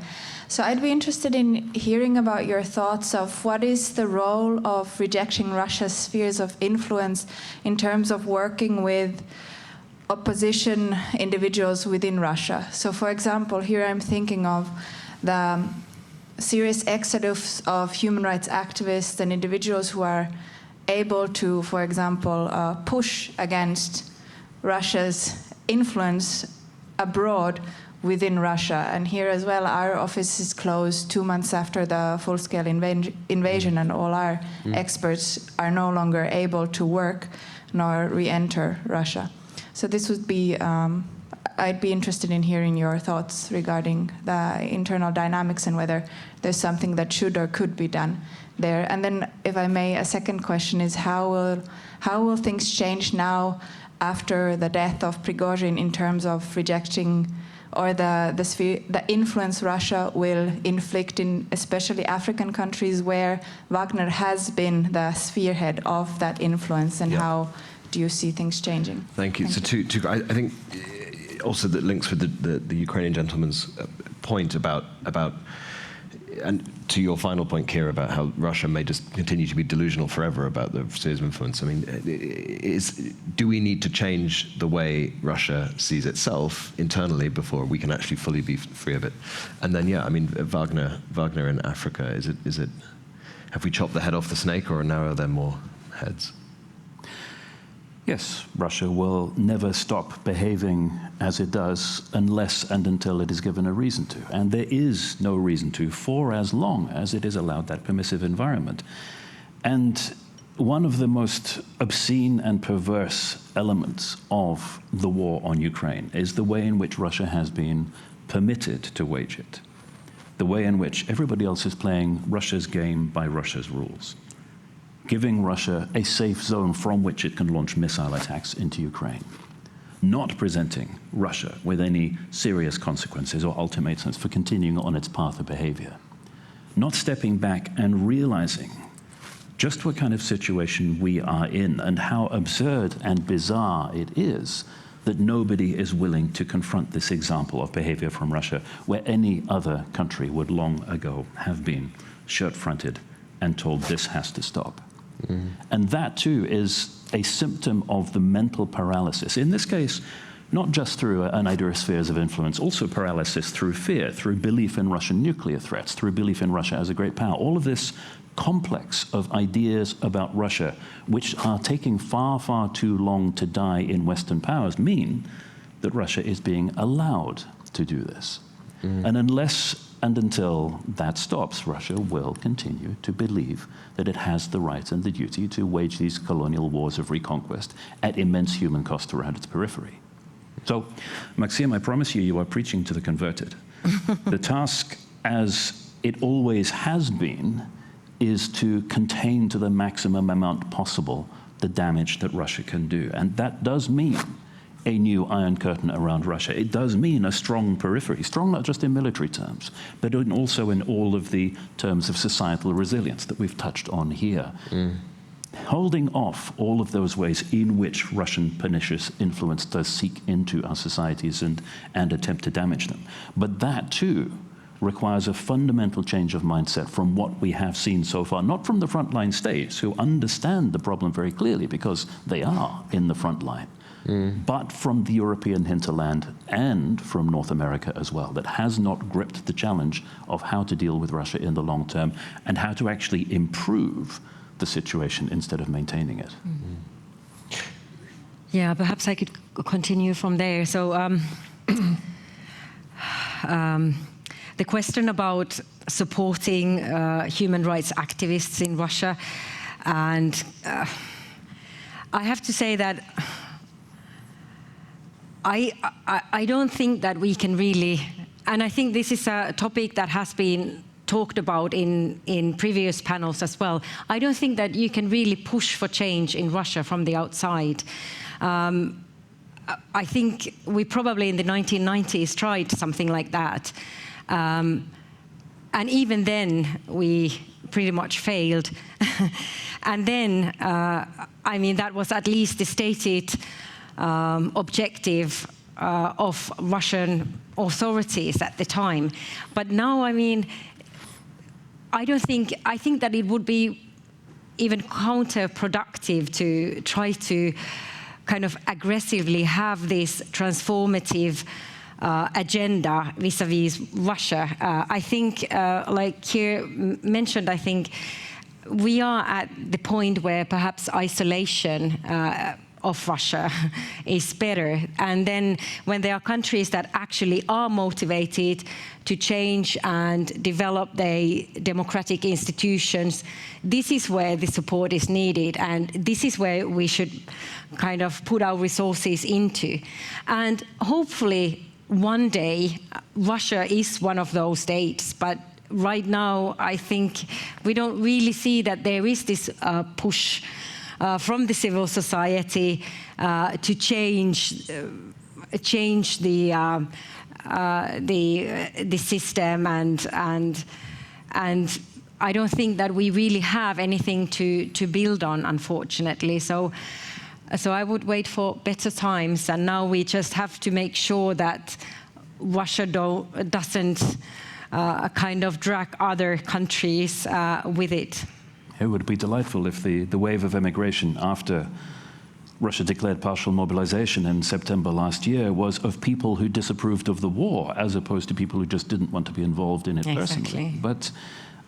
So I'd be interested in hearing about your thoughts of what is the role of rejecting Russia's spheres of influence in terms of working with opposition individuals within Russia. So for example, here I'm thinking of the serious exodus of human rights activists and individuals who are able to, for example, push against Russia's influence abroad within Russia. And here as well, our office is closed 2 months after the full-scale invasion, and all our experts are no longer able to work nor re-enter Russia. So this would be, I'd be interested in hearing your thoughts regarding the internal dynamics and whether there's something that should or could be done there. And then, if I may, a second question is how will things change now after the death of Prigozhin in terms of rejecting or the influence Russia will inflict in especially African countries where Wagner has been the spearhead of that influence, and how do you see things changing? Thank you. I think also that links with the Ukrainian gentleman's point about and to your final point, Kira, about how Russia may just continue to be delusional forever about the spheres of influence. I mean, do we need to change the way Russia sees itself internally before we can actually fully be free of it? And then, yeah, I mean, Wagner in Africa, is it? Have we chopped the head off the snake, or now are there more heads? Yes, Russia will never stop behaving as it does unless and until it is given a reason to. And there is no reason to for as long as it is allowed that permissive environment. And one of the most obscene and perverse elements of the war on Ukraine is the way in which Russia has been permitted to wage it. the way in which everybody else is playing Russia's game by Russia's rules, giving Russia a safe zone from which it can launch missile attacks into Ukraine, not presenting Russia with any serious consequences or ultimatums for continuing on its path of behavior, not stepping back and realizing just what kind of situation we are in and how absurd and bizarre it is that nobody is willing to confront this example of behavior from Russia, where any other country would long ago have been shirt-fronted and told this has to stop. And that too is a symptom of the mental paralysis. In this case, not just through an idea of spheres of influence, also paralysis through fear, through belief in Russian nuclear threats, through belief in Russia as a great power. All of this complex of ideas about Russia, which are taking far, far too long to die in Western powers, mean that Russia is being allowed to do this. And unless and until that stops, Russia will continue to believe that it has the right and the duty to wage these colonial wars of reconquest at immense human cost around its periphery. So, Maxim, I promise you, you are preaching to the converted. The task, as it always has been, is to contain to the maximum amount possible the damage that Russia can do. And that does mean a new Iron Curtain around Russia. It does mean a strong periphery, strong not just in military terms, but also in all of the terms of societal resilience that we've touched on here. Holding off all of those ways in which Russian pernicious influence does seek into our societies and attempt to damage them. But that too requires a fundamental change of mindset from what we have seen so far, not from the frontline states who understand the problem very clearly because they are in the front line, but from the European hinterland and from North America as well, that has not gripped the challenge of how to deal with Russia in the long term and how to actually improve the situation instead of maintaining it. Yeah, perhaps I could continue from there. So the question about supporting human rights activists in Russia, and I have to say that I don't think that we can really, and I think this is a topic that has been talked about in previous panels as well. I don't think that you can really push for change in Russia from the outside. I think we probably in the 1990s tried something like that. And even then, we pretty much failed. And then, I mean, that was at least the stated objective of Russian authorities at the time. But now, I mean, I think that it would be even counterproductive to try to kind of aggressively have this transformative agenda vis-a-vis Russia. I think, like here mentioned, I think we are at the point where perhaps isolation of Russia is better. And then when there are countries that actually are motivated to change and develop their democratic institutions, this is where the support is needed. And this is where we should kind of put our resources into. And hopefully one day Russia is one of those states. But right now, I think we don't really see that there is this push from the civil society to change the system, and I don't think that we really have anything to build on, unfortunately. So I would wait for better times, and now we just have to make sure that Russia doesn't kind of drag other countries with it. It would be delightful if the wave of emigration after Russia declared partial mobilization in September last year was of people who disapproved of the war, as opposed to people who just didn't want to be involved in it personally. But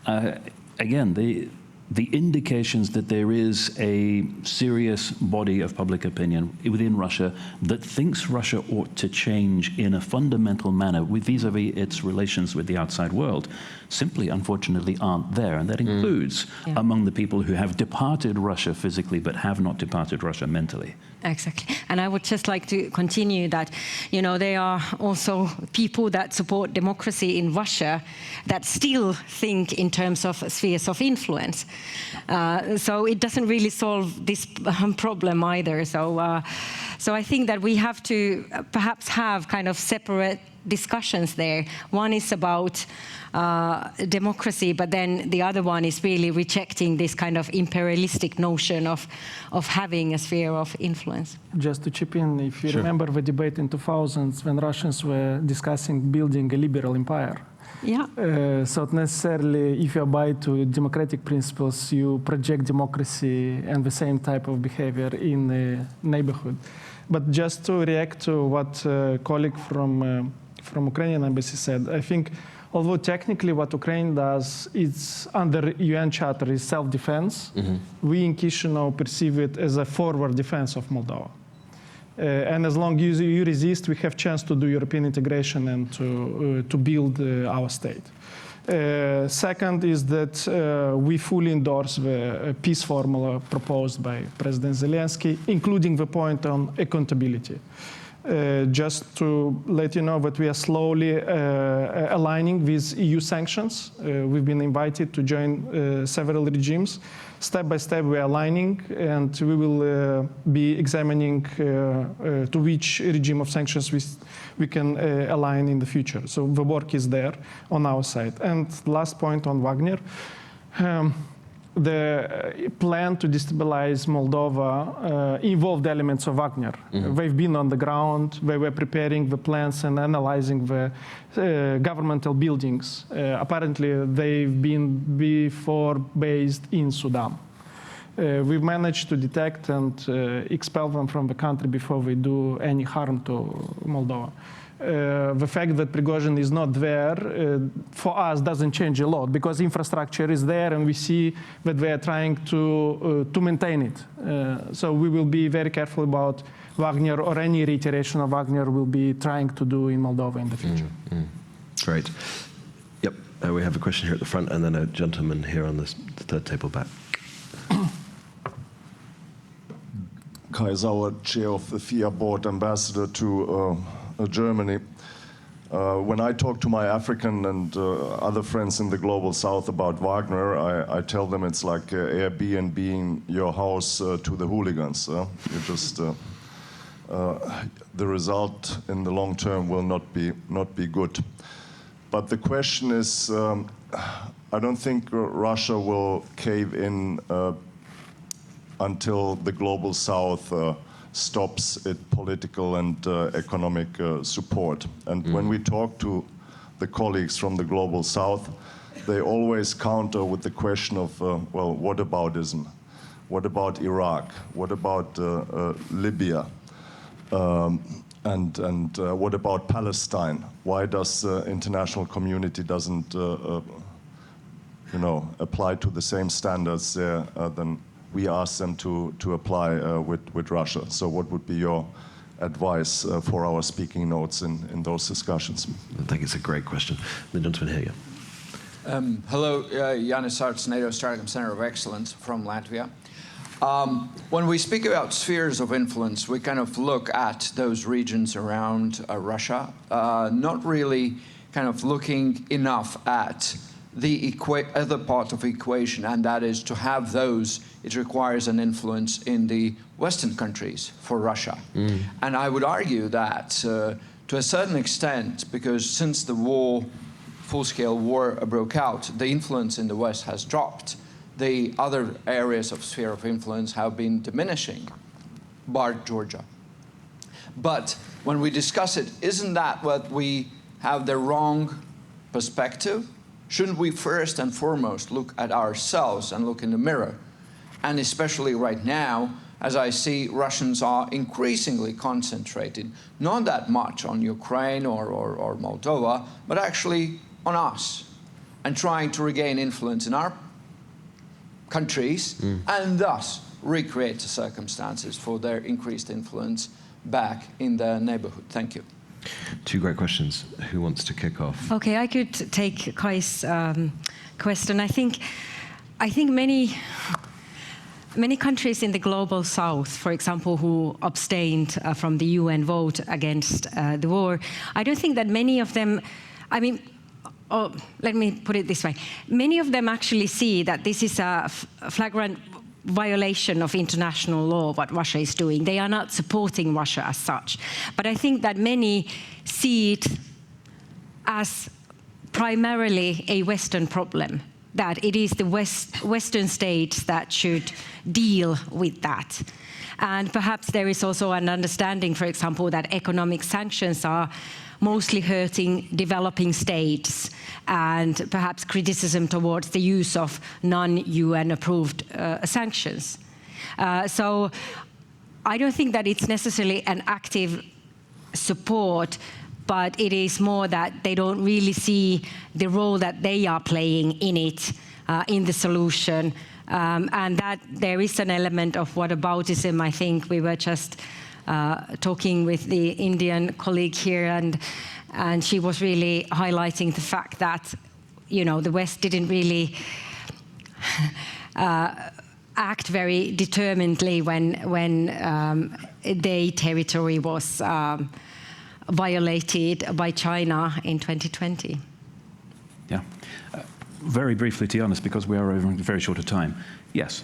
again, the indications that there is a serious body of public opinion within Russia that thinks Russia ought to change in a fundamental manner vis-à-vis its relations with the outside world simply, unfortunately, aren't there. And that includes among the people who have departed Russia physically but have not departed Russia mentally. Exactly. And I would just like to continue that, you know, there are also people that support democracy in Russia that still think in terms of spheres of influence. So it doesn't really solve this problem either. So I think that we have to perhaps have kind of separate discussions there. One is about democracy, but then the other one is really rejecting this kind of imperialistic notion of having a sphere of influence. Just to chip in, if you remember the debate in 2000s when Russians were discussing building a liberal empire. Yeah. So not necessarily, if you abide to democratic principles, you project democracy and the same type of behavior in the neighborhood. But just to react to what a colleague from Ukrainian embassy said, I think although technically what Ukraine does, it's under UN Charter, is self-defense, we in Chisinau perceive it as a forward defense of Moldova. And as long as you resist, we have chance to do European integration and to build our state. Second is that we fully endorse the peace formula proposed by President Zelensky, including the point on accountability. Just to let you know that we are slowly aligning with EU sanctions. We've been invited to join several regimes. Step by step, we are aligning, and we will be examining to which regime of sanctions we can align in the future. So the work is there on our side. And last point on Wagner. The plan to destabilize Moldova involved elements of Wagner. They've been on the ground, they were preparing the plans and analyzing the governmental buildings. Apparently, they've been before based in Sudan. We've managed to detect and expel them from the country before they do any harm to Moldova. The fact that Prigozhin is not there, for us, doesn't change a lot because infrastructure is there and we see that they are trying to maintain it. So we will be very careful about Wagner or any reiteration of Wagner will be trying to do in Moldova in the future. Great. Yep, we have a question here at the front and then a gentleman here on this third table back. Kai Sauer, chair of the FIA board, ambassador to Germany. When I talk to my African and other friends in the global south about Wagner, I tell them it's like Airbnb your house to the hooligans. You just the result in the long term will not be good. But the question is, I don't think Russia will cave in until the global south stops its political and economic support. And when we talk to the colleagues from the global south, they always counter with the question of, well, whataboutism? What about Iraq? What about Libya? And what about Palestine? Why does the international community doesn't apply to the same standards there than we ask them to apply with Russia? So what would be your advice for our speaking notes in those discussions? I think it's a great question. The gentleman here, Hello, Jānis Sārts, NATO Strategic Center of Excellence from Latvia. When we speak about spheres of influence, we kind of look at those regions around Russia, not really kind of looking enough at the other part of the equation, and that is to have those, it requires an influence in the Western countries for Russia. And I would argue that to a certain extent, because since the war, full-scale war broke out, the influence in the West has dropped. The other areas of sphere of influence have been diminishing, bar Georgia. But when we discuss it, isn't that what we have the wrong perspective? Shouldn't we first and foremost look at ourselves and look in the mirror? And especially right now, as I see Russians are increasingly concentrated, not that much on Ukraine or Moldova, but actually on us, and trying to regain influence in our countries and thus recreate the circumstances for their increased influence back in their neighborhood? Thank you. Two great questions. Who wants to kick off? Okay, I could take Kai's question. I think many countries in the global south, for example, who abstained from the UN vote against the war, I don't think that many of them, let me put it this way, many of them actually see that this is a flagrant violation of international law, what Russia is doing. They are not supporting Russia as such. But I think that many see it as primarily a Western problem, that it is the Western states that should deal with that. And perhaps there is also an understanding, for example, that economic sanctions are mostly hurting developing states, and perhaps criticism towards the use of non-UN approved sanctions. So I don't think that it's necessarily an active support, but it is more that they don't really see the role that they are playing in it, in the solution, and that there is an element of whataboutism. I think we were just talking with the Indian colleague here, and she was really highlighting the fact that, you know, the West didn't really act very determinedly when their territory was violated by China in 2020. Yeah. Very briefly, to be honest, because we are over a very short a time. Yes.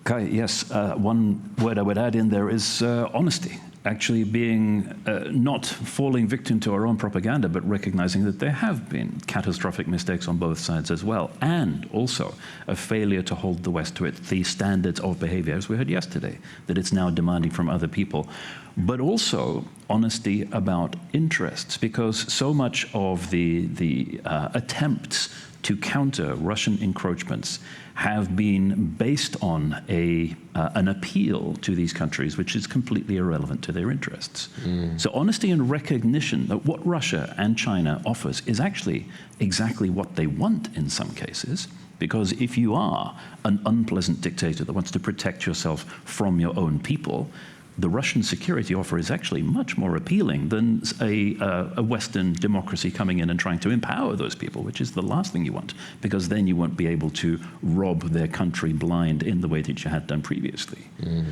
Kai, yes, one word I would add in there is honesty. Actually being, not falling victim to our own propaganda, but recognizing that there have been catastrophic mistakes on both sides as well, and also a failure to hold the West to the standards of behavior, as we heard yesterday, that it's now demanding from other people. But also honesty about interests, because so much of the attempts to counter Russian encroachments have been based on an appeal to these countries which is completely irrelevant to their interests. So honesty and recognition that what Russia and China offers is actually exactly what they want in some cases, because if you are an unpleasant dictator that wants to protect yourself from your own people, the Russian security offer is actually much more appealing than a Western democracy coming in and trying to empower those people, which is the last thing you want, because then you won't be able to rob their country blind in the way that you had done previously.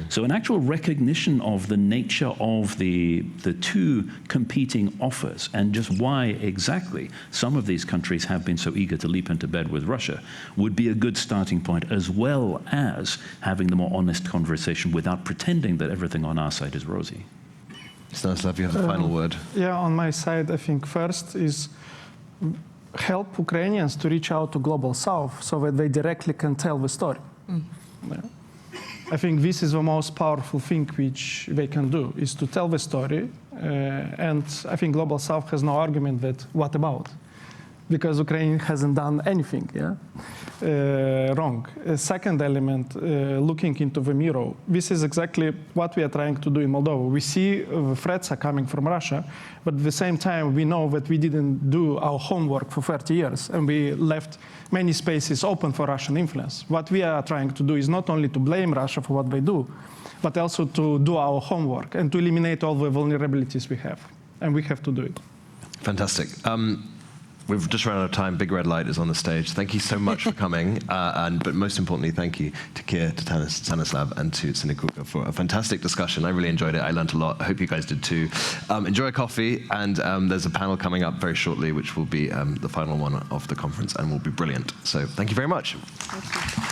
So an actual recognition of the nature of the two competing offers, and just why exactly some of these countries have been so eager to leap into bed with Russia, would be a good starting point, as well as having the more honest conversation without pretending that everything on our side is rosy. Stanislav, you have the final word. Yeah, on my side, I think first is help Ukrainians to reach out to Global South so that they directly can tell the story. Yeah. I think this is the most powerful thing which they can do, is to tell the story. And I think Global South has no argument that what about? Because Ukraine hasn't done anything wrong. Second element, looking into the mirror. This is exactly what we are trying to do in Moldova. We see the threats are coming from Russia, but at the same time, we know that we didn't do our homework for 30 years, and we left many spaces open for Russian influence. What we are trying to do is not only to blame Russia for what they do, but also to do our homework and to eliminate all the vulnerabilities we have. And we have to do it. Fantastic. We've just run out of time. Big Red Light is on the stage. Thank you so much for coming. But most importantly, thank you to Keir, to Stanislav, and to Sinekuka for a fantastic discussion. I really enjoyed it. I learned a lot. I hope you guys did too. Enjoy a coffee. And there's a panel coming up very shortly, which will be the final one of the conference and will be brilliant. So thank you very much. Thank you.